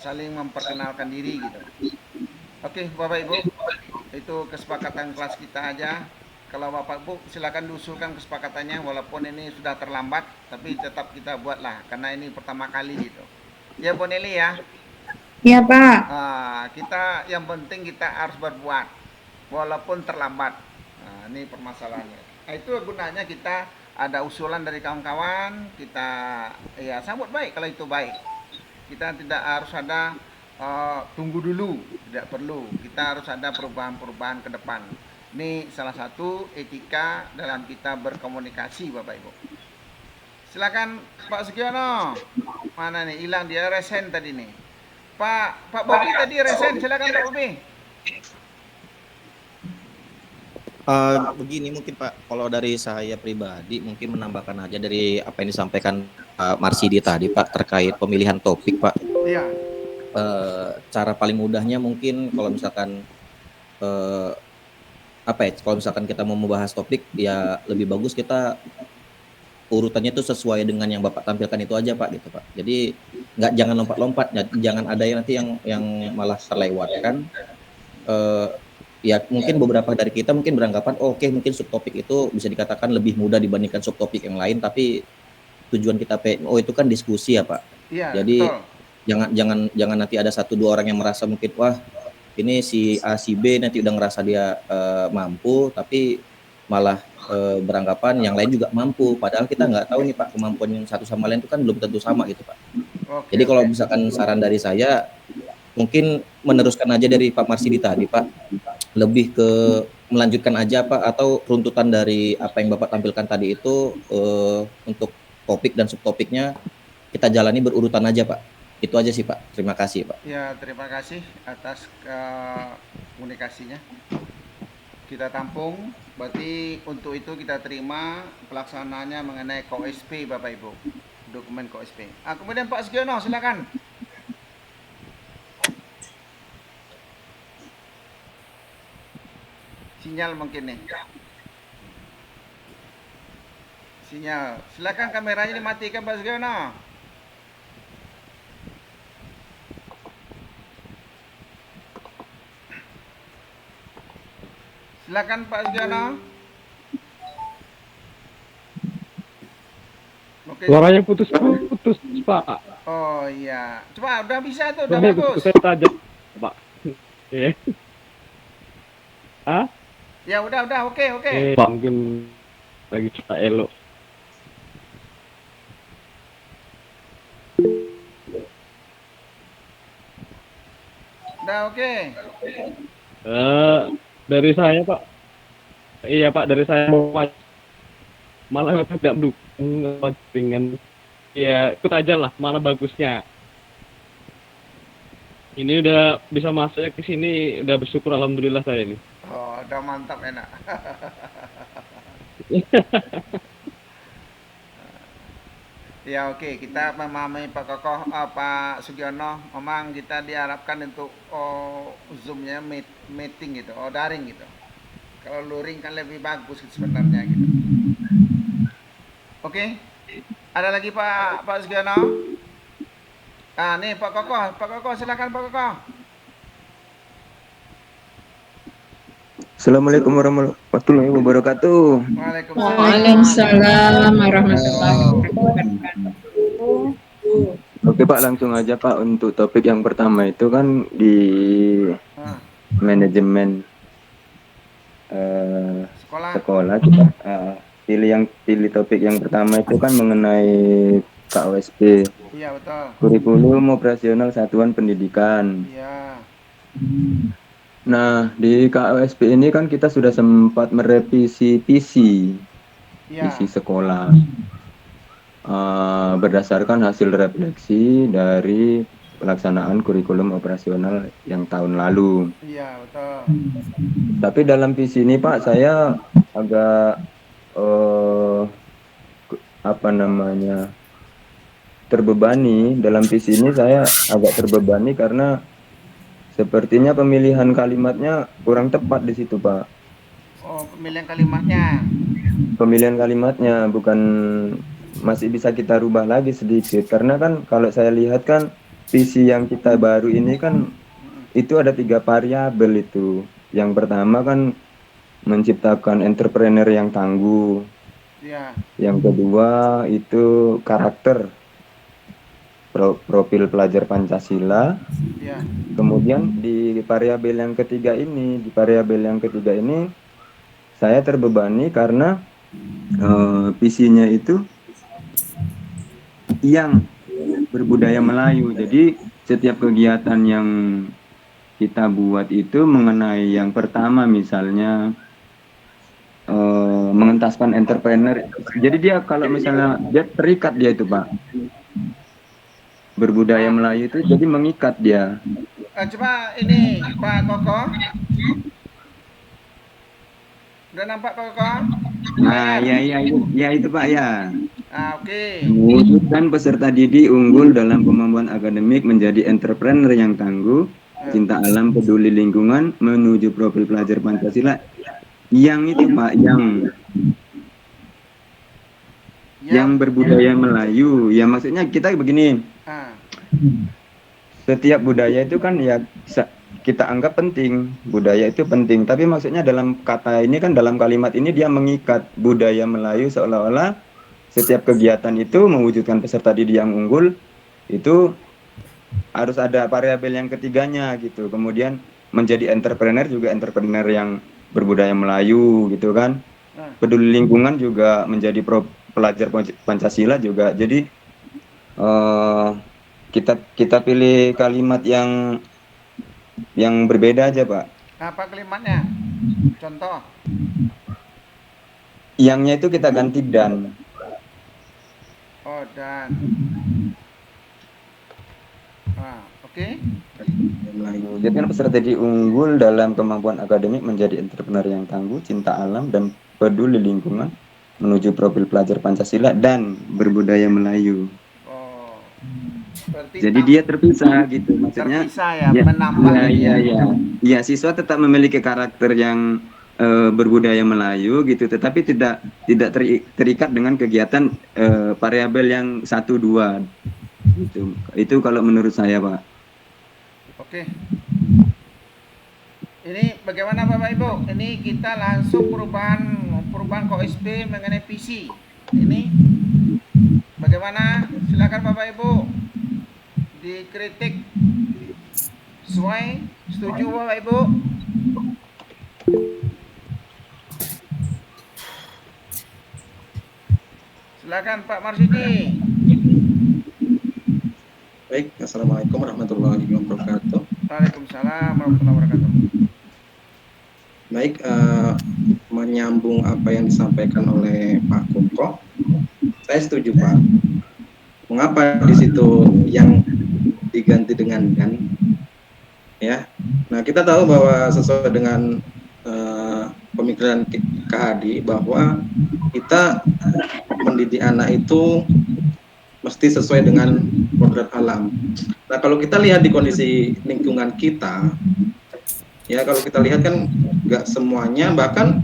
saling memperkenalkan diri gitu. Oke, Bapak Ibu, itu kesepakatan kelas kita aja. Kalau Bapak Ibu silakan diusulkan kesepakatannya, walaupun ini sudah terlambat, tapi tetap kita buatlah, karena ini pertama kali gitu. Ya, Bu Nelly ya. Iya Pak. Kita yang penting kita harus berbuat, walaupun terlambat. Ini permasalahannya. Itu gunanya kita ada usulan dari kawan-kawan, kita ya sambut baik kalau itu baik. Kita tidak harus ada tunggu dulu, tidak perlu. Kita harus ada perubahan-perubahan ke depan. Ini salah satu etika dalam kita berkomunikasi, Bapak Ibu. Silakan Pak Sugiono. Mana nih? Hilang dia resen tadi nih. Pak Bobi tadi resen. Silakan Pak Bobi. Begini mungkin Pak, kalau dari saya pribadi mungkin menambahkan aja dari apa yang disampaikan Pak Marsidi tadi Pak terkait pemilihan topik Pak. Iya. Cara paling mudahnya mungkin kalau misalkan apa ya? Kalau misalkan kita mau membahas topik, ya lebih bagus kita urutannya itu sesuai dengan yang Bapak tampilkan itu aja Pak gitu Pak. Jadi jangan lompat-lompat, jangan ada yang nanti yang malah terlewatkan. Ya mungkin beberapa dari kita mungkin beranggapan oke, mungkin subtopik itu bisa dikatakan lebih mudah dibandingkan subtopik yang lain, tapi tujuan kita PMO itu kan diskusi ya Pak. Iya, Jadi betul. jangan nanti ada 1-2 orang yang merasa mungkin wah ini si A si B nanti udah ngerasa dia mampu, tapi malah beranggapan yang lain juga mampu, padahal kita nggak tahu nih Pak, kemampuan yang satu sama lain itu kan belum tentu sama gitu Pak. Oke, Jadi kalau oke. misalkan saran dari saya, mungkin meneruskan aja dari Pak Marsidi tadi Pak, lebih ke melanjutkan aja Pak, atau runtutan dari apa yang Bapak tampilkan tadi itu untuk topik dan subtopiknya kita jalani berurutan aja Pak. Itu aja sih Pak. Terima kasih Pak. Ya, terima kasih atas komunikasinya. Kita tampung, berarti untuk itu kita terima pelaksanaannya mengenai KOSP Bapak Ibu, dokumen KOSP. Kemudian Pak Sugiono, silakan. Sinyal mungkin nih. Sinyal. Silakan kameranya dimatikan Pak Sugiono. Silakan Pak Sugiono. Oke. Suaranya putus-putus, Pak. Oh iya. Coba udah bisa tuh, udah Suaranya bagus. putus, saya tajam, Pak. Iya. Hah? Ya udah, oke. Pak, mungkin lagi kita elok. Udah oke. Dari saya Pak, iya Pak, dari saya mau malah tidak mendukung dengan ya ikut aja lah, mana bagusnya. Ini udah bisa masuk ke sini, udah bersyukur alhamdulillah saya ini. Oh, udah mantap, enak. Ya oke, kita memahami Pak Kokoh, Pak Sugiono, memang kita diharapkan untuk Zoom-nya meeting gitu, daring gitu. Kalau luring kan lebih bagus sebenarnya gitu. Oke, ada lagi Pak Sugiono? Nih Pak Kokoh, silakan Pak Kokoh. Assalamualaikum warahmatullahi wabarakatuh. Waalaikumsalam warahmatullahi wabarakatuh. Oke Pak, langsung aja Pak untuk topik yang pertama itu kan di manajemen sekolah kita pilih topik yang pertama itu kan mengenai KOSP. Iya betul. Kurikulum operasional satuan pendidikan. Iya. Nah, di KOSP ini kan kita sudah sempat merevisi PC sekolah berdasarkan hasil refleksi dari pelaksanaan kurikulum operasional yang tahun lalu. Iya, betul. Tapi dalam PC ini Pak, saya agak terbebani. Dalam PC ini saya agak terbebani karena sepertinya pemilihan kalimatnya kurang tepat di situ, Pak. Oh, pemilihan kalimatnya. Pemilihan kalimatnya masih bisa kita rubah lagi sedikit. Karena kan kalau saya lihat kan visi yang kita baru ini kan itu ada 3 variabel itu. Yang pertama kan menciptakan entrepreneur yang tangguh. Ya. Yang kedua itu karakter. Profil pelajar Pancasila. Ya. Kemudian di variabel yang ketiga ini, saya terbebani karena visinya itu yang berbudaya Melayu. Jadi setiap kegiatan yang kita buat itu mengenai yang pertama misalnya mengentaskan entrepreneur. Jadi dia kalau misalnya dia terikat dia itu Pak. Berbudaya Melayu itu jadi mengikat dia. Coba ini Pak Koko. Udah nampak Pak Koko? Nah, ya itu Pak ya. Oke. Mewujudkan peserta didik unggul dalam kemampuan akademik menjadi entrepreneur yang tangguh, cinta alam, peduli lingkungan, menuju profil pelajar Pancasila Yang itu Pak, yang berbudaya Melayu. Ya maksudnya kita begini. Setiap budaya itu kan ya kita anggap penting, budaya itu penting. Tapi maksudnya dalam kata ini kan, dalam kalimat ini dia mengikat budaya Melayu seolah-olah setiap kegiatan itu mewujudkan peserta didik yang unggul itu harus ada variabel yang ketiganya gitu. Kemudian menjadi entrepreneur juga entrepreneur yang berbudaya Melayu gitu kan. Peduli lingkungan juga menjadi pelajar Pancasila juga. Jadi kita pilih kalimat yang berbeda aja Pak. Apa kalimatnya? Contoh. Yangnya itu kita ganti dan. Oh, dan. Oke. Jadi kan peserta didik unggul dalam kemampuan akademik menjadi entrepreneur yang tangguh, cinta alam dan peduli lingkungan, menuju profil pelajar Pancasila dan berbudaya Melayu. Jadi dia terpisah gitu, maksudnya. Terpisah ya, menambah. Iya, siswa tetap memiliki karakter yang berbudaya Melayu gitu, tetapi tidak terikat dengan kegiatan variabel yang 1-2 gitu. Itu kalau menurut saya Pak. Oke. Ini bagaimana Bapak Ibu? Ini kita langsung perubahan KOSP mengenai PC. Ini bagaimana? Silakan Bapak Ibu dikritik. Sesuai? Setuju Bapak Ibu? Silakan Pak Marsudi. Baik, Assalamualaikum warahmatullahi wabarakatuh. Waalaikumsalam warahmatullahi wabarakatuh. Baik, menyambung apa yang disampaikan oleh Pak Koko, saya setuju Pak. Mengapa di situ yang diganti dengan dan? Ya, nah kita tahu bahwa sesuai dengan pemikiran KHD bahwa kita mendidik anak itu mesti sesuai dengan kodrat alam. Nah kalau kita lihat di kondisi lingkungan kita, ya kalau kita lihat kan nggak semuanya, bahkan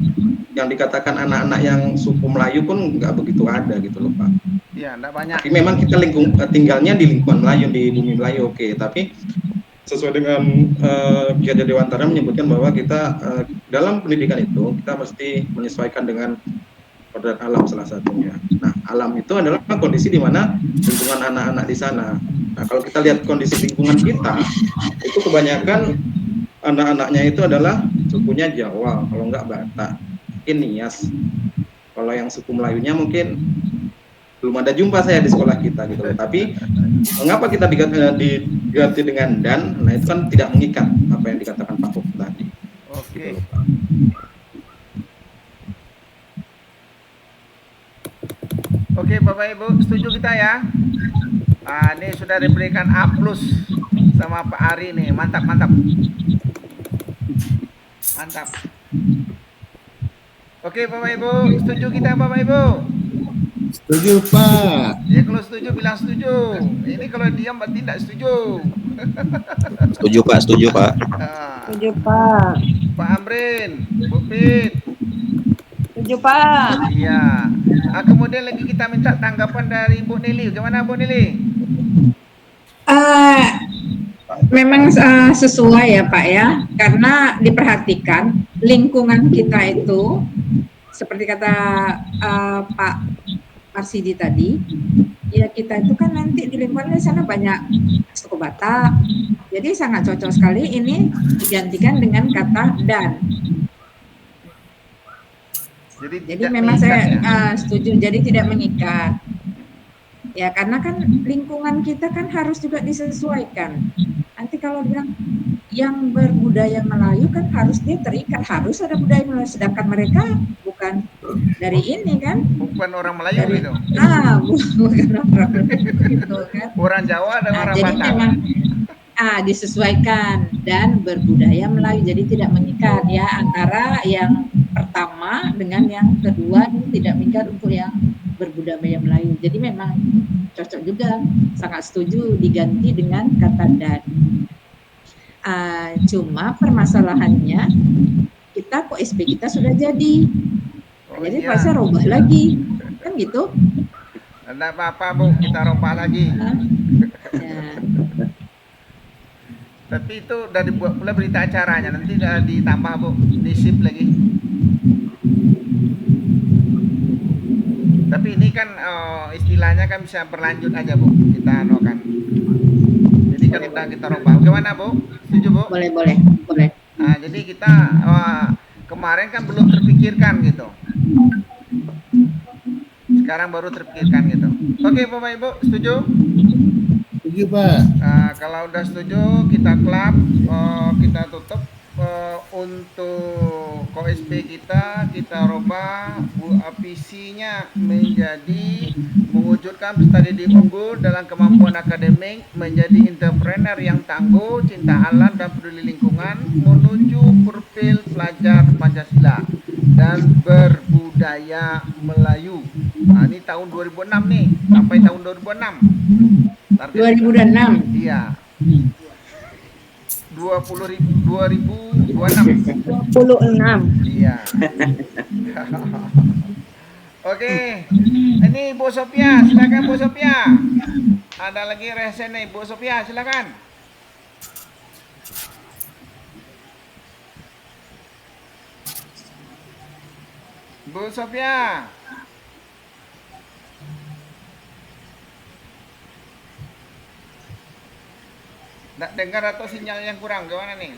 yang dikatakan anak-anak yang suku Melayu pun nggak begitu ada gitu loh Pak. Iya, nggak banyak. Tapi memang kita tinggalnya di lingkungan Melayu, di bumi Melayu, oke. Tapi sesuai dengan Ki Hajar Dewantara menyebutkan bahwa kita dalam pendidikan itu kita mesti menyesuaikan dengan kodrat alam salah satunya. Nah, alam itu adalah kondisi di mana lingkungan anak-anak di sana. Nah, kalau kita lihat kondisi lingkungan kita, itu kebanyakan anak-anaknya itu adalah sukunya Jawa, kalau enggak Batak, mungkin Nias. Kalau yang suku Melayunya mungkin belum ada jumpa saya di sekolah kita gitu loh. Tapi mengapa kita diganti dengan dan? Nah, itu kan tidak mengikat apa yang dikatakan Pak Koko tadi. Oke. Gitu loh, Pak. Oke Bapak Ibu, setuju kita ya? Ini sudah diberikan A+ sama Pak Ari nih, mantap. Oke Bapak Ibu, setuju kita Bapak Ibu? Setuju Pak. Ya kalau setuju bilang setuju. Ini kalau diam berarti tidak setuju. Setuju Pak. Setuju Pak. Pak Amrin, Bu Pit. Setuju Pak. Iya. Kemudian lagi kita minta tanggapan dari Bu Nili. Bagaimana Bu Nili? Memang sesuai ya Pak ya, karena diperhatikan lingkungan kita itu seperti kata Pak Marsidi tadi, ya kita itu kan nanti di lingkungan di sana banyak suku Batak, jadi sangat cocok sekali ini digantikan dengan kata dan. Jadi memang saya setuju, jadi tidak mengikat. Ya karena kan lingkungan kita kan harus juga disesuaikan. Nanti kalau bilang yang berbudaya Melayu kan harus dia terikat, harus ada budaya Melayu, sedangkan mereka bukan dari ini kan. Bukan orang Melayu dari, gitu. Bukan orang Melayu gitu kan. Orang Jawa dan orang jadi Batak. memang disesuaikan dan berbudaya Melayu, jadi tidak mengikat ya antara yang pertama dengan yang kedua, tidak mengikat untuk yang berbudaya Melayu. Jadi memang cocok juga, sangat setuju diganti dengan kata dan. Cuma permasalahannya kita kok SP kita sudah jadi. Oh, Jadi iya. terpaksa robah lagi, kan gitu. Enggak apa-apa Bu, kita rombak lagi. Ya. Tapi itu udah dibuat pula berita acaranya, nanti udah ditambah Bu, disip lagi. Tapi ini kan istilahnya kan bisa berlanjut aja Bu, kita kan. Jadi kan udah kita rombak. Gimana Bu? Setuju Bu? Boleh. Nah, jadi kita kemarin kan belum terpikirkan gitu. Sekarang baru terpikirkan gitu. Oke Bapak Ibu, setuju? Setuju Pak. Nah, kalau udah setuju kita klap, kita tutup untuk KOSP kita rubah visinya menjadi mewujudkan peserta didik unggul dalam kemampuan akademik menjadi entrepreneur yang tangguh, cinta alam dan peduli lingkungan menuju profil pelajar Pancasila dan berbudaya Melayu. Nah, ini tahun 2006 nih, sampai tahun 2006. Target 2006. Iya. 2026. 26. Iya. Oke. Ini Bu Sophia, silakan Bu Sophia. Ada lagi resen nih, Bu Sophia, silakan. Bu Sophia. Nggak dengar atau sinyal yang kurang, gimana nih?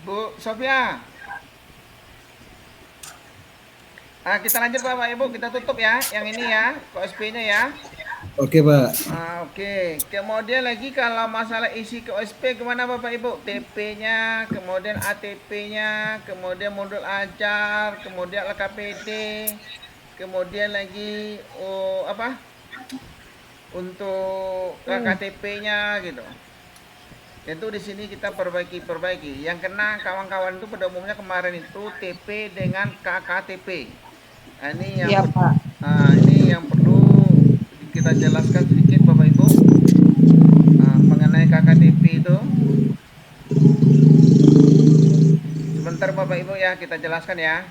Bu Sophia. Kita lanjut Bapak Ibu, kita tutup ya, yang ini ya, KOSP-nya ya. Oke Pak. Oke. Kemudian lagi kalau masalah isi KOSP gimana Bapak Ibu? TP-nya, kemudian ATP-nya, kemudian modul ajar, kemudian LKPD, kemudian lagi untuk KTP-nya gitu. Itu di sini kita perbaiki. Yang kena kawan-kawan itu pada umumnya kemarin itu TP dengan KKTP. Nah, ini yang Iya, Pak. ini yang perlu kita jelaskan sedikit Bapak Ibu mengenai KKTP itu. Sebentar Bapak Ibu ya, kita jelaskan ya.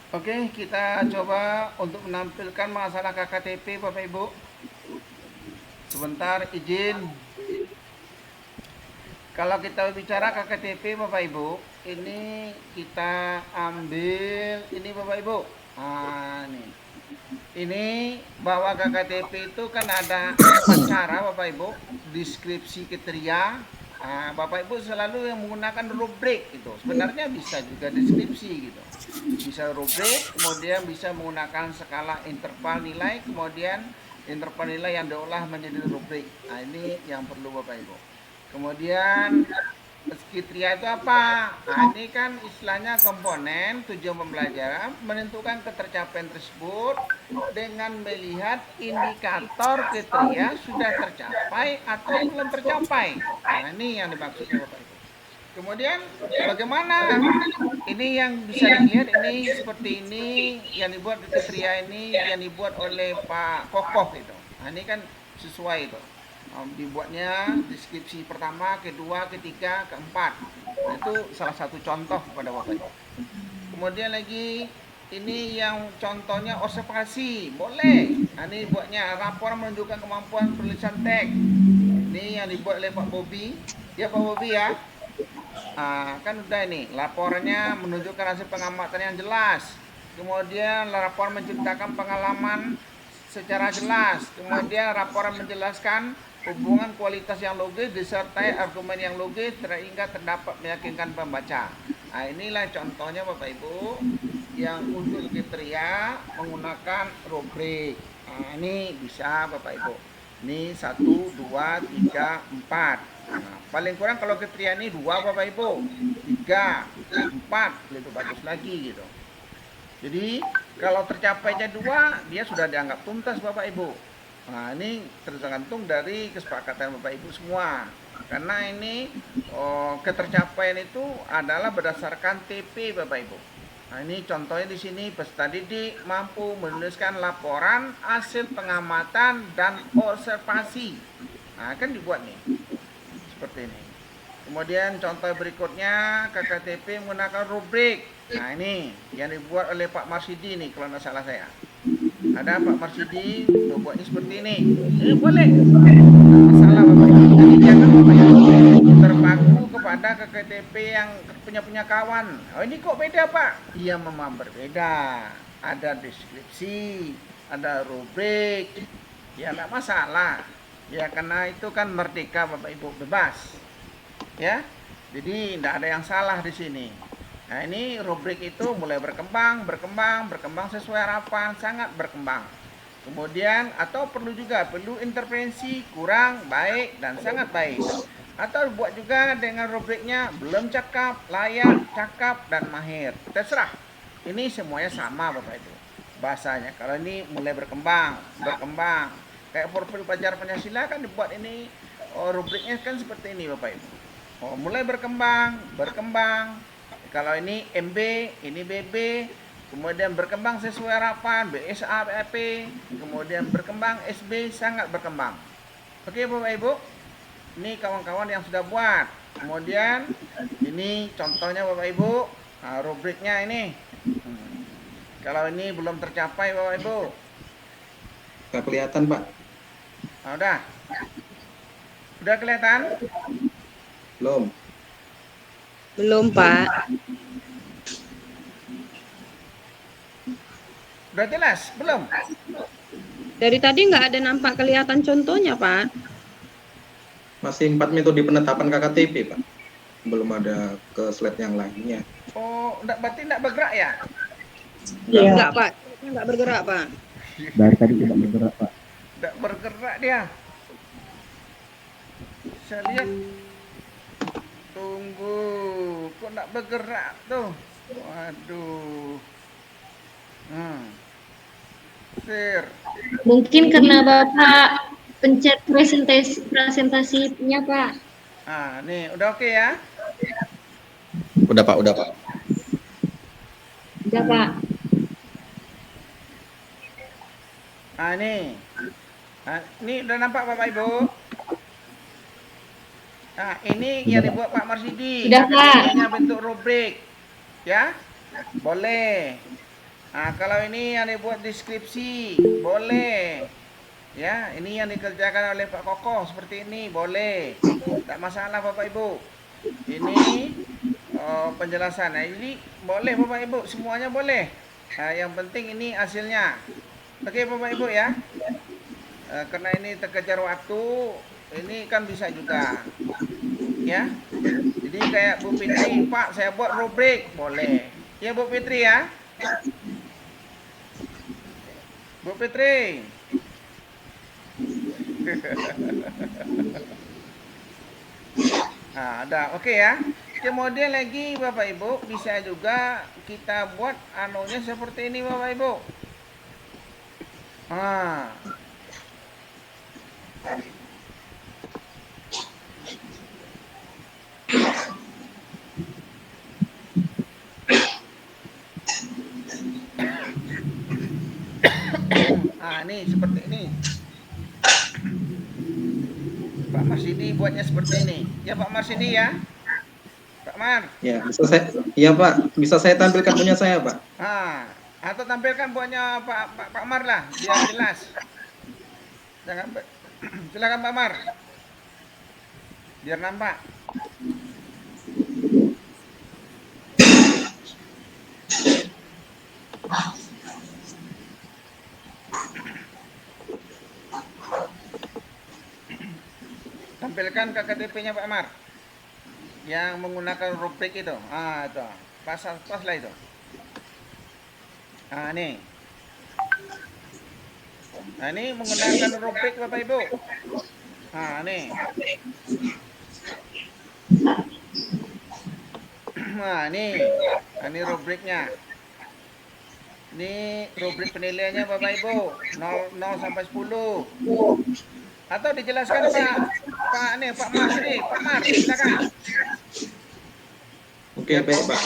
Oke, kita coba untuk menampilkan masalah KKTP Bapak Ibu. Sebentar izin. Kalau kita bicara KKTP Bapak Ibu, ini kita ambil ini Bapak Ibu. Nih. Ini bahwa KKTP itu kan ada 4 cara Bapak Ibu, deskripsi kriteria. Bapak Ibu selalu yang menggunakan rubrik gitu. Sebenarnya bisa juga deskripsi gitu. Bisa rubrik, kemudian bisa menggunakan skala interval nilai, kemudian interval nilai yang diolah menjadi rubrik. Nah, ini yang perlu Bapak Ibu. Kemudian kriteria itu apa? Nah, ini kan istilahnya komponen tujuan pembelajaran menentukan ketercapaian tersebut dengan melihat indikator kriteria sudah tercapai atau belum tercapai. Nah, ini yang dimaksudnya Bapak Ibu. Kemudian bagaimana? Ini yang bisa dilihat ini seperti ini yang dibuat kriteria ini yang dibuat oleh Pak Kokoh itu. Nah, ini kan sesuai itu. Dibuatnya deskripsi pertama, kedua, ketiga, keempat. Nah, itu salah satu contoh pada Bapak Ibu. Kemudian lagi ini yang contohnya observasi, boleh. Ini buatnya rapor menunjukkan kemampuan penulisan teks. Ini yang dibuat oleh Pak Bobi. Ya Pak Bobi ya. Kan udah ini, laporannya menunjukkan hasil pengamatan yang jelas. Kemudian rapor menceritakan pengalaman secara jelas. Kemudian rapor menjelaskan hubungan kualitas yang logis disertai argumen yang logis sehingga terdapat meyakinkan pembaca. Inilah contohnya Bapak Ibu yang untuk kriteria menggunakan rubrik. Ini bisa Bapak Ibu. Ini 1, 2, 3, 4. Paling kurang kalau kriteria ini 2 Bapak Ibu, 3, 4 lebih bagus lagi gitu. Jadi kalau tercapainya 2, dia sudah dianggap tuntas Bapak Ibu. Ini tergantung dari kesepakatan Bapak Ibu semua. Karena ini ketercapaian itu adalah berdasarkan TP Bapak Ibu. Ini contohnya di sini peserta didik mampu menuliskan laporan hasil pengamatan dan observasi. Kan dibuat nih seperti ini. Kemudian contoh berikutnya KKTP menggunakan rubrik. Ini yang dibuat oleh Pak Marsidi nih kalau tidak salah saya. Ada Pak Marsidi buatnya seperti ini. Ini boleh. Masalah Bapak Ibu. Jadi jangan Bapak Ibu terpaku kepada KKTP yang punya kawan. Ini kok beda Pak? Iya memang berbeda. Ada deskripsi, ada rubrik. Ya tidak masalah. Ya karena itu kan merdeka Bapak Ibu, bebas. Ya. Jadi tidak ada yang salah di sini. Nah ini rubrik itu mulai berkembang sesuai harapan, sangat berkembang. Kemudian atau perlu intervensi, kurang, baik, dan sangat baik. Atau buat juga dengan rubriknya belum cakap, layak, cakap, dan mahir. Terserah. Ini semuanya sama Bapak Ibu. Bahasanya kalau ini mulai berkembang. Kayak profil pelajar Pancasila kan dibuat ini rubriknya kan seperti ini Bapak Ibu. Mulai berkembang. Kalau ini MB, ini BB, kemudian berkembang sesuai harapan, BSA, BAP, kemudian berkembang SB, sangat berkembang. Oke Bapak Ibu, ini kawan-kawan yang sudah buat. Kemudian ini contohnya Bapak Ibu, rubriknya ini. Kalau ini belum tercapai Bapak Ibu. Nggak kelihatan Pak. Udah kelihatan? Belum Pak. Udah jelas? Belum? Dari tadi nggak ada nampak kelihatan contohnya Pak. Masih 4 metode penetapan KKTP Pak. Belum ada ke slide yang lainnya. Berarti enggak bergerak ya? Enggak Pak. Enggak bergerak Pak. Dari tadi tidak bergerak Pak. Enggak bergerak dia. Saya lihat. Tunggu, kok enggak bergerak tuh? Waduh. Share. Mungkin karena Bapak pencet presentasinya Pak. Nih udah oke ya? Udah Pak. Udah Pak. Ini udah nampak Bapak Ibu? Ini yang dibuat Pak Marsidi. Sudah Pak. Ini bentuk rubrik, ya, boleh. Kalau ini yang dibuat deskripsi, boleh. Ya, ini yang dikerjakan oleh Pak Koko seperti ini, boleh. Tak masalah Bapak Ibu. Ini penjelasan. Ini boleh Bapak Ibu, semuanya boleh. Yang penting ini hasilnya. Oke Bapak Ibu ya. Karena ini terkejar waktu, ini kan bisa juga. Ya. Jadi kayak Bu Fitri, Pak, saya buat rubrik, boleh. Ya Bu Fitri ya. Bu Fitri. Ada, oke ya. Kemudian lagi Bapak Ibu bisa juga kita buat anunya seperti ini Bapak Ibu. Ini seperti ini. Pak Marsidi buatnya seperti ini. Ya Pak Marsidi ya. Pak Mar. Ya, bisa saya, iya Pak, bisa saya tampilkan punya saya Pak. Atau tampilkan buahnya Pak Mar lah, biar jelas. Jangan, silakan Pak Mar, biar nampak. Tampilkan KKTP-nya Pak Mar yang menggunakan rubrik itu. Itu. Pas lah itu. Nih. Nah, ini menggunakan rubrik Bapak Ibu. Nih. Nah, ini rubriknya. Ini rubrik penilaiannya Bapak Ibu, 0 sampai 10. Atau dijelaskan Pak Mar, silakan. Oke, baik Pak.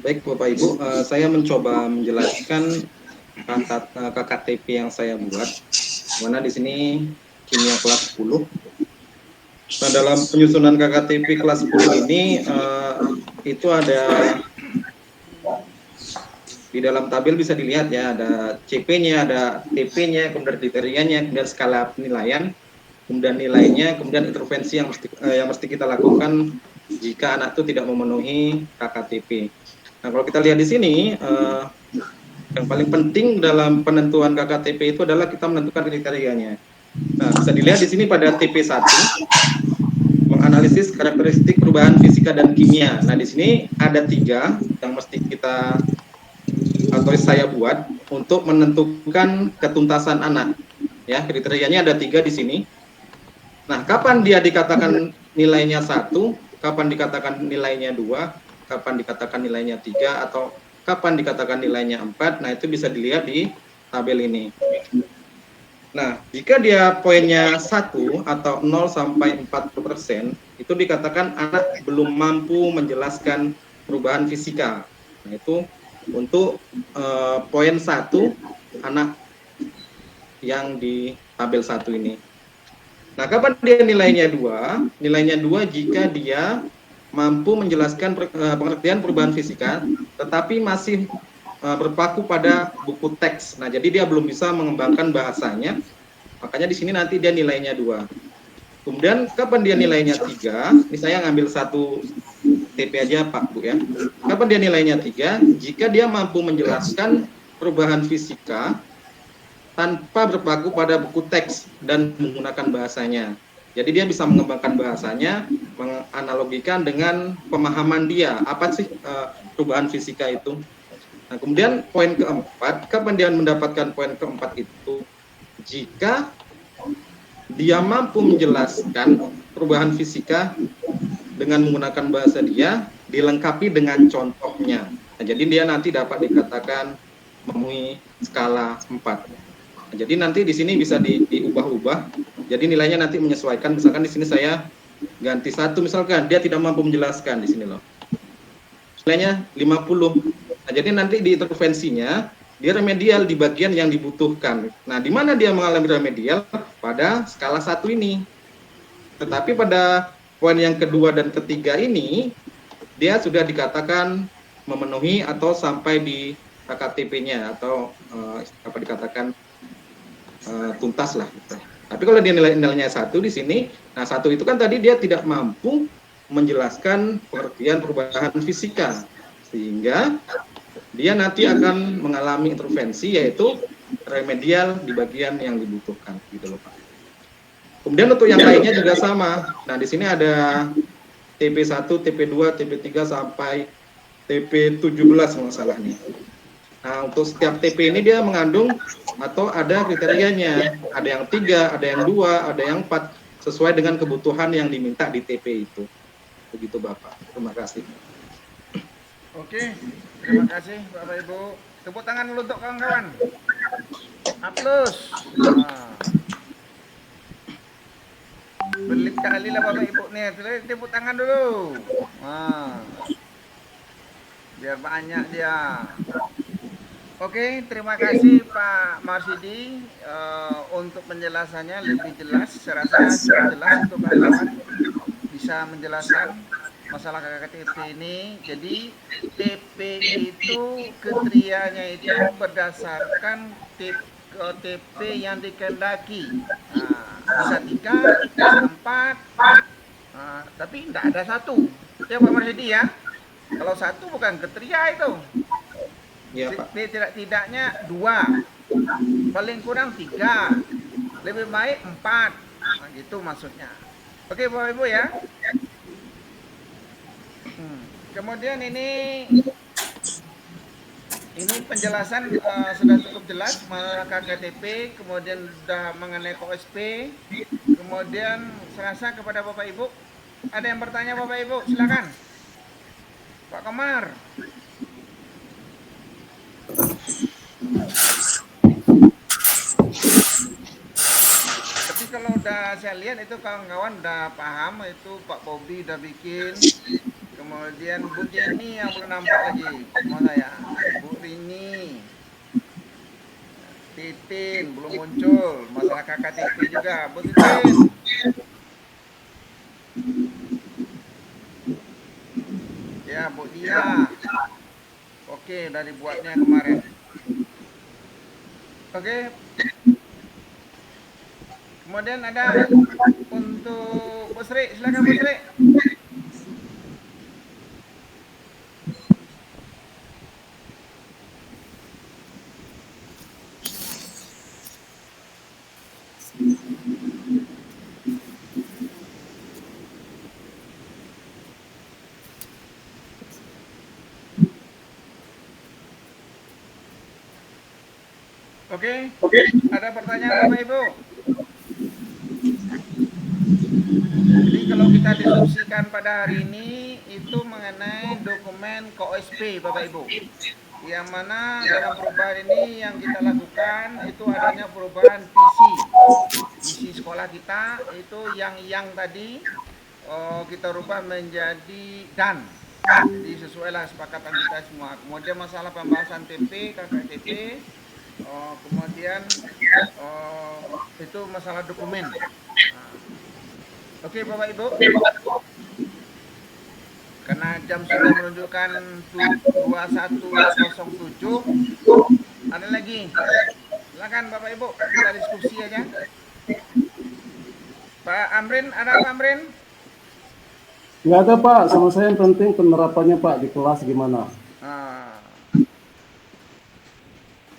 Baik Bapak Ibu, saya mencoba menjelaskan KKTP yang saya buat. Mana di sini kimia kelas 10. Nah, dalam penyusunan KKTP kelas 10 ini itu ada di dalam tabel bisa dilihat ya, ada CP-nya, ada TP-nya, kemudian kriterianya, kemudian skala penilaian, kemudian nilainya, kemudian intervensi yang mesti kita lakukan jika anak itu tidak memenuhi KKTP. Nah, kalau kita lihat di sini, yang paling penting dalam penentuan KKTP itu adalah kita menentukan kriterianya. Nah, bisa dilihat di sini pada TP1, menganalisis karakteristik perubahan fisika dan kimia. Nah, di sini ada 3 yang mesti kita atau saya buat untuk menentukan ketuntasan anak. Ya, kriterianya ada 3 di sini. Nah, kapan dia dikatakan nilainya 1, kapan dikatakan nilainya 2, kapan dikatakan nilainya 3, atau kapan dikatakan nilainya 4. Nah, itu bisa dilihat di tabel ini. Nah, jika dia poinnya 1 atau 0 sampai 40%, itu dikatakan anak belum mampu menjelaskan perubahan fisika. Nah, itu untuk poin 1 anak yang di tabel 1 ini. Nah, kapan dia nilainya 2? Nilainya 2 jika dia mampu menjelaskan pengertian perubahan fisika, tetapi masih berpaku pada buku teks. Nah, jadi dia belum bisa mengembangkan bahasanya, makanya di sini nanti dia nilainya 2. Kemudian kapan dia nilainya 3? Ini saya ngambil 1 TP aja Pak Bu ya. Kapan dia nilainya 3? Jika dia mampu menjelaskan perubahan fisika tanpa berpaku pada buku teks dan menggunakan bahasanya. Jadi dia bisa mengembangkan bahasanya, menganalogikan dengan pemahaman dia, apa sih perubahan fisika itu. Nah, kemudian poin keempat, kapan dia mendapatkan poin keempat itu? Jika dia mampu menjelaskan perubahan fisika dengan menggunakan bahasa dia, dilengkapi dengan contohnya. Nah, jadi dia nanti dapat dikatakan memenuhi skala 4. Nah, jadi nanti di sini bisa diubah-ubah. Jadi nilainya nanti menyesuaikan. Misalkan di sini saya ganti 1, misalkan dia tidak mampu menjelaskan di sini loh. Nilainya 50. Nah, jadi nanti di intervensinya dia remedial di bagian yang dibutuhkan. Nah, di mana dia mengalami remedial? Pada skala 1 ini. Tetapi pada poin yang kedua dan ketiga ini, dia sudah dikatakan memenuhi atau sampai di KKTP-nya atau apa dikatakan tuntas lah. Gitu. Tapi kalau dia nilainya 1 di sini, nah 1 itu kan tadi dia tidak mampu menjelaskan pengertian perubahan fisika, sehingga dia nanti akan mengalami intervensi yaitu remedial di bagian yang dibutuhkan, gitu loh Pak. Kemudian untuk yang lainnya juga sama. Nah, di sini ada TP1, TP2, TP3 sampai TP17 kalau salah nih. Nah, untuk setiap TP ini dia mengandung atau ada kriterianya. Ada yang 3, ada yang 2, ada yang 4 sesuai dengan kebutuhan yang diminta di TP itu. Begitu Bapak. Terima kasih. Oke, terima kasih Bapak Ibu. Tepuk tangan dulu untuk kawan-kawan. Aplaus. Belit kali lah Bapak Ibu nih, tepuk tangan dulu. Biar banyak dia. Oke, terima kasih Pak Marsidi untuk penjelasannya lebih jelas. Saya rasa cukup jelas untuk kawan-kawan bisa menjelaskan masalah KKTP ini. Jadi TP itu kriterianya itu berdasarkan TP yang dikehendaki. Bisa 3, bisa 4, tapi tidak ada 1. Ya Pak Marsidi ya. Kalau 1 bukan kriteria itu. Iya Pak. Tidaknya 2, paling kurang 3, lebih baik 4. Nah, gitu maksudnya. Oke Bapak Ibu ya. Kemudian ini penjelasan sudah cukup jelas masalah KKTP, kemudian sudah mengenai KOSP, kemudian serasa kepada Bapak Ibu. Ada yang bertanya Bapak Ibu? Silakan. Pak Komar. Tapi kalau udah saya lihat itu kawan-kawan udah paham, itu Pak Bobi udah bikin. Kemudian Bu Jenny yang belum nampak lagi sama saya. Bu Rini, Titin belum muncul. Masalah KKTP juga. Bu Titin. Ya Bu Dia. Oke, udah dibuatnya kemarin. Oke. Kemudian ada untuk Bu Sri, silakan Bu Sri. Oke. Ada pertanyaan Bapak Ibu? Jadi kalau kita diskusikan pada hari ini itu mengenai dokumen KOSP Bapak Ibu. Yang mana dalam perubahan ini yang kita lakukan itu adanya perubahan visi sekolah kita itu yang tadi kita rubah menjadi dan. Jadi sesuailah kesepakatan kita semua. Kemudian masalah pembahasan TP, KKTP, kemudian itu masalah dokumen. Oke Bapak Ibu, karena jam sudah menunjukkan 21.07, ada lagi. Silakan Bapak Ibu, kita diskusi aja. Pak Amrin, ada Pak Amrin? Nggak ada Pak, sama saya yang penting penerapannya Pak di kelas gimana.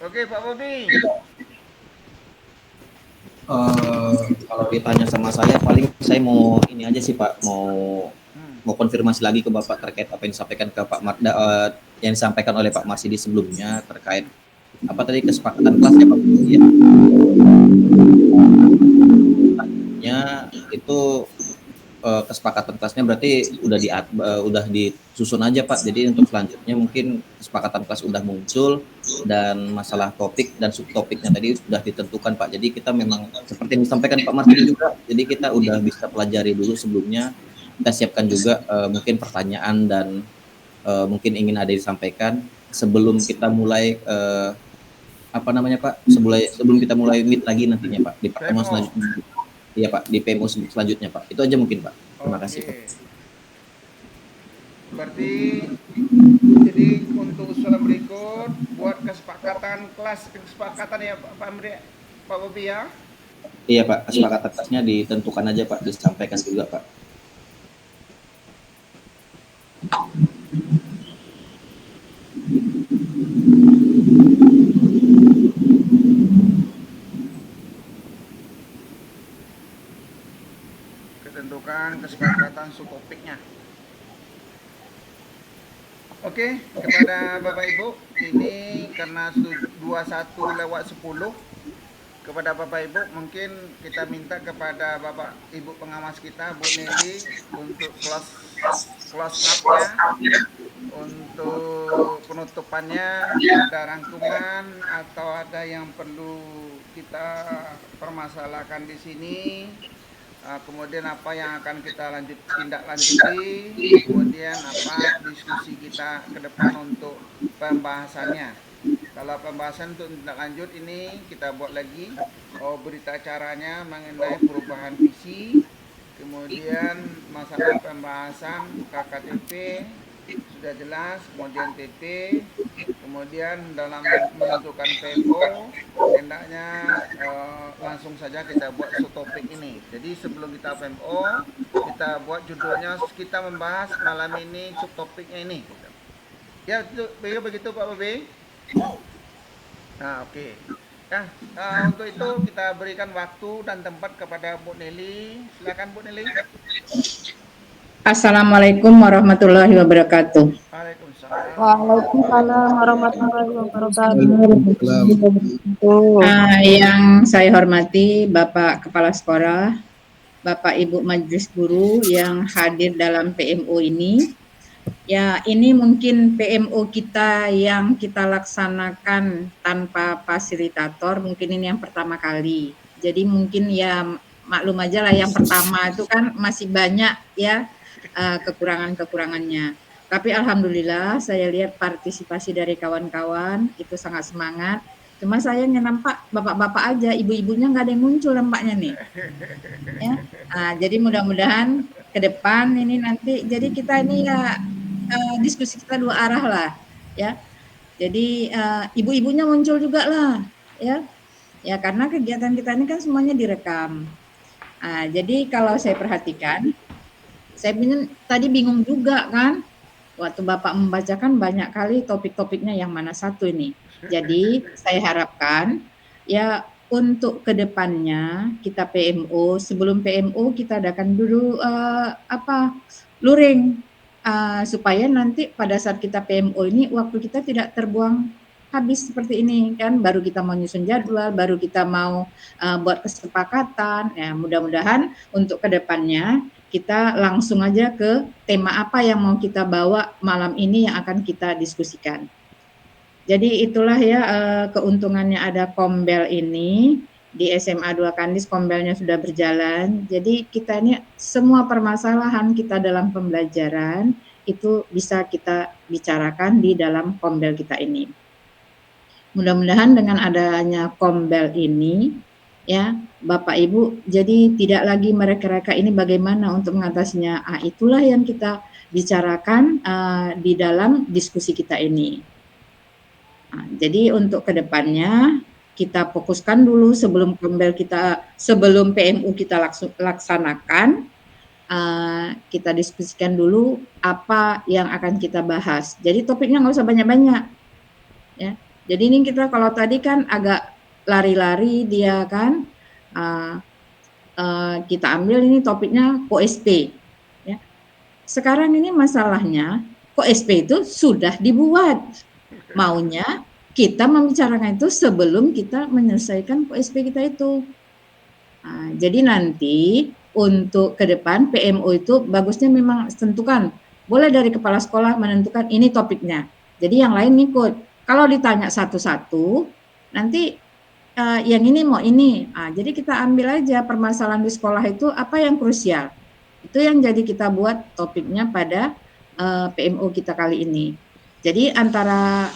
Oke Pak Bobi. Kalau ditanya sama saya, paling saya mau ini aja sih Pak, mau konfirmasi lagi ke Bapak terkait apa yang disampaikan ke Pak yang disampaikan oleh Pak Marsidi sebelumnya terkait apa tadi kesepakatan kelasnya Pak ya. Itu kesepakatan kelasnya berarti udah disusun aja Pak. Jadi untuk selanjutnya mungkin kesepakatan kelas udah muncul dan masalah topik dan subtopiknya tadi sudah ditentukan Pak. Jadi kita memang seperti yang disampaikan Pak Marsidi juga. Jadi kita udah bisa pelajari dulu sebelumnya. Kita siapkan juga mungkin pertanyaan dan mungkin ingin ada disampaikan sebelum kita mulai Pak? Sebelum kita mulai meet lagi nantinya Pak di pertemuan selanjutnya. Iya Pak, di PMO selanjutnya Pak. Itu aja mungkin Pak. Terima kasih Pak. Berarti jadi untuk usulan berikut buat kesepakatan kelas, kesepakatan ya Pak Amri, Pak Bobi ya? Iya Pak, kesepakatan kelasnya ditentukan aja Pak, disampaikan juga Pak. Ketentukan kesepakatan subtopiknya. Oke, kepada Bapak Ibu, ini karena 21:10 kepada Bapak Ibu mungkin kita minta kepada Bapak Ibu pengawas kita Bu Nelly untuk close up-nya, untuk penutupannya, ada rangkuman atau ada yang perlu kita permasalahkan di sini. Kemudian apa yang akan kita tindak lanjuti, kemudian apa diskusi kita ke depan untuk pembahasannya. Kalau pembahasan untuk tindak lanjut ini kita buat lagi berita acaranya mengenai perubahan visi, kemudian kemudian masalah pembahasan KKTP sudah jelas, kemudian TT, kemudian dalam menentukan PMO hendaknya langsung saja kita buat subtopik ini. Jadi sebelum kita PMO, kita buat judulnya, kita membahas malam ini subtopiknya ini. Ya, begitu Pak Bobi. Nah, oke. Ya, untuk itu kita berikan waktu dan tempat kepada Bu Nelly. Silakan Bu Nelly. Assalamualaikum warahmatullahi wabarakatuh. Waalaikumsalam. Waalaikumsalam warahmatullahi wabarakatuh. Yang saya hormati Bapak Kepala Sekolah, Bapak Ibu Majelis Guru yang hadir dalam PMO ini. Ya, ini mungkin PMO kita yang kita laksanakan tanpa fasilitator, mungkin ini yang pertama kali. Jadi mungkin ya maklum aja lah, yang pertama itu kan masih banyak ya kekurangan-kekurangannya. Tapi alhamdulillah saya lihat partisipasi dari kawan-kawan itu sangat semangat. Cuma sayangnya nampak bapak-bapak aja, ibu-ibunya nggak ada yang muncul nampaknya nih. Ya. Jadi mudah-mudahan ke depan ini nanti, jadi kita ini ya diskusi kita dua arah lah, ya. Jadi ibu-ibunya muncul juga lah, ya. Ya karena kegiatan kita ini kan semuanya direkam. Jadi kalau saya perhatikan, saya tadi bingung juga kan, waktu Bapak membacakan banyak kali topik-topiknya yang mana satu ini. Jadi saya harapkan ya untuk kedepannya kita PMO, sebelum PMO kita adakan dulu luring supaya nanti pada saat kita PMO ini waktu kita tidak terbuang habis seperti ini kan, baru kita mau nyusun jadwal, baru kita mau buat kesepakatan. Ya mudah-mudahan untuk kedepannya kita langsung aja ke tema apa yang mau kita bawa malam ini yang akan kita diskusikan. Jadi itulah ya keuntungannya ada Kombel ini. Di SMA 2 Kandis Kombelnya sudah berjalan. Jadi kita ini semua permasalahan kita dalam pembelajaran itu bisa kita bicarakan di dalam Kombel kita ini. Mudah-mudahan dengan adanya Kombel ini ya Bapak Ibu jadi tidak lagi mereka-reka ini bagaimana untuk mengatasinya. Itulah yang kita bicarakan di dalam diskusi kita ini. Jadi untuk kedepannya kita fokuskan dulu sebelum Kombel kita, sebelum PMU kita laksanakan, kita diskusikan dulu apa yang akan kita bahas. Jadi topiknya nggak usah banyak-banyak, ya. Jadi ini kita kalau tadi kan agak lari-lari dia kan, kita ambil ini topiknya KOSP, ya. Sekarang ini masalahnya KOSP itu sudah dibuat, maunya kita membicarakan itu sebelum kita menyelesaikan KOSP kita itu. Jadi nanti untuk ke depan PMO itu bagusnya memang tentukan. Boleh dari kepala sekolah menentukan ini topiknya. Jadi yang lain ikut. Kalau ditanya satu-satu, nanti yang ini mau ini. Jadi kita ambil aja permasalahan di sekolah itu apa yang krusial. Itu yang jadi kita buat topiknya pada PMO kita kali ini. Jadi antara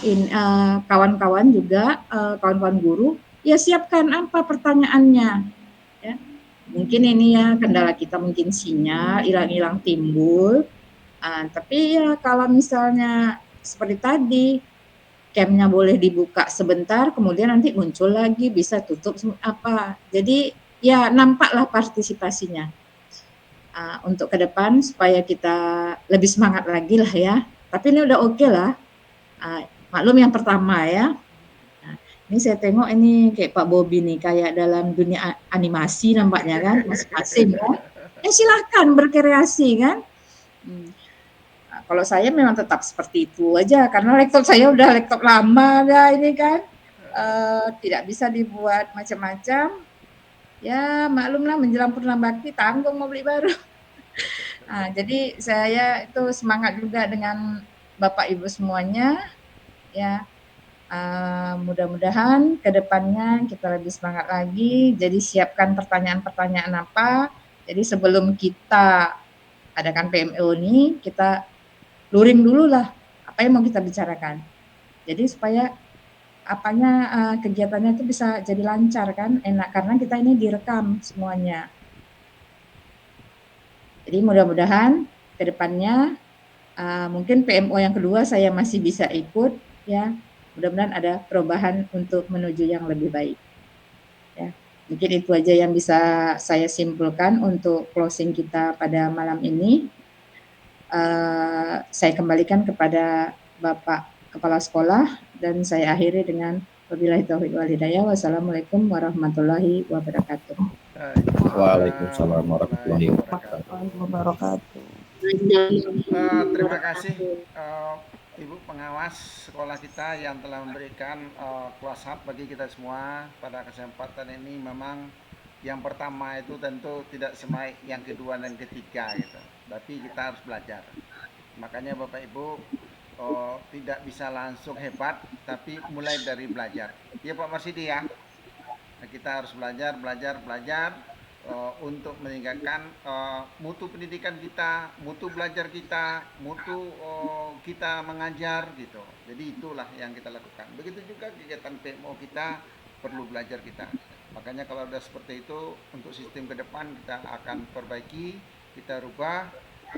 kawan-kawan juga, kawan-kawan guru, ya siapkan apa pertanyaannya. Ya. Mungkin ini ya kendala kita mungkin sinyal, hilang-hilang timbul. Tapi ya kalau misalnya seperti tadi, camnya boleh dibuka sebentar, kemudian nanti muncul lagi, bisa tutup apa. Jadi ya nampaklah partisipasinya. Untuk ke depan supaya kita lebih semangat lagi lah ya. Tapi ini udah oke lah. Maklum yang pertama ya. Ini saya tengok ini kayak Pak Bobi nih, kayak dalam dunia animasi nampaknya kan, masing-masing kan. Silahkan berkreasi kan. Kalau saya memang tetap seperti itu aja, karena laptop saya udah laptop lama ya ini kan. Tidak bisa dibuat macam-macam. Ya maklumlah menjelang purna bakti tanggung mau beli baru. Jadi saya itu semangat juga dengan Bapak Ibu semuanya ya, mudah-mudahan ke depannya kita lebih semangat lagi. Jadi siapkan pertanyaan-pertanyaan apa. Jadi sebelum kita adakan PMO ini kita luring dulu lah apa yang mau kita bicarakan. Jadi supaya kegiatannya itu bisa jadi lancar kan, enak karena kita ini direkam semuanya. Jadi mudah-mudahan ke depannya mungkin PMO yang kedua saya masih bisa ikut ya. Mudah-mudahan ada perubahan untuk menuju yang lebih baik. Ya. Mungkin itu aja yang bisa saya simpulkan untuk closing kita pada malam ini. Saya kembalikan kepada Bapak Kepala Sekolah dan saya akhiri dengan wabillahi taufiq wal hidayah. Wassalamualaikum warahmatullahi wabarakatuh. Waalaikumsalam warahmatullahi wabarakatuh. Terima kasih Ibu pengawas sekolah kita yang telah memberikan close up bagi kita semua pada kesempatan ini. Memang yang pertama itu tentu tidak sebaik yang kedua dan ketiga gitu, tapi kita harus belajar. Makanya Bapak Ibu tidak bisa langsung hebat, tapi mulai dari belajar. Ya Pak Marsidi ya. Nah, kita harus belajar untuk meningkatkan mutu pendidikan kita, mutu belajar kita, mutu kita mengajar gitu. Jadi itulah yang kita lakukan. Begitu juga kegiatan PMO kita perlu belajar kita. Makanya kalau udah seperti itu, untuk sistem ke depan kita akan perbaiki, kita rubah,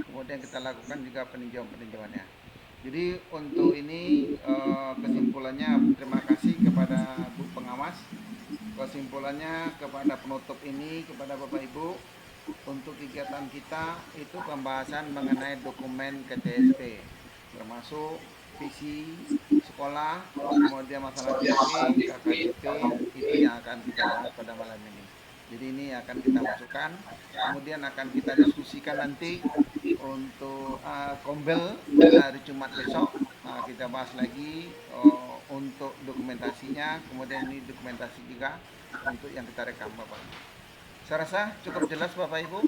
kemudian kita lakukan juga peninjauan-peninjauannya. Jadi untuk ini kesimpulannya terima kasih kepada Bu Pengawas. Kesimpulannya kepada penutup ini kepada Bapak Ibu, untuk kegiatan kita itu pembahasan mengenai dokumen KTSP, termasuk visi sekolah, kemudian masalah TP, KKDP, itu yang akan kita bahas pada malam ini. Jadi ini akan kita masukkan, kemudian akan kita diskusikan nanti untuk kombel hari Jumat besok. Kita bahas lagi untuk dokumentasinya, kemudian ini dokumentasi juga untuk yang kita rekam Bapak. Saya rasa cukup jelas Bapak Ibu.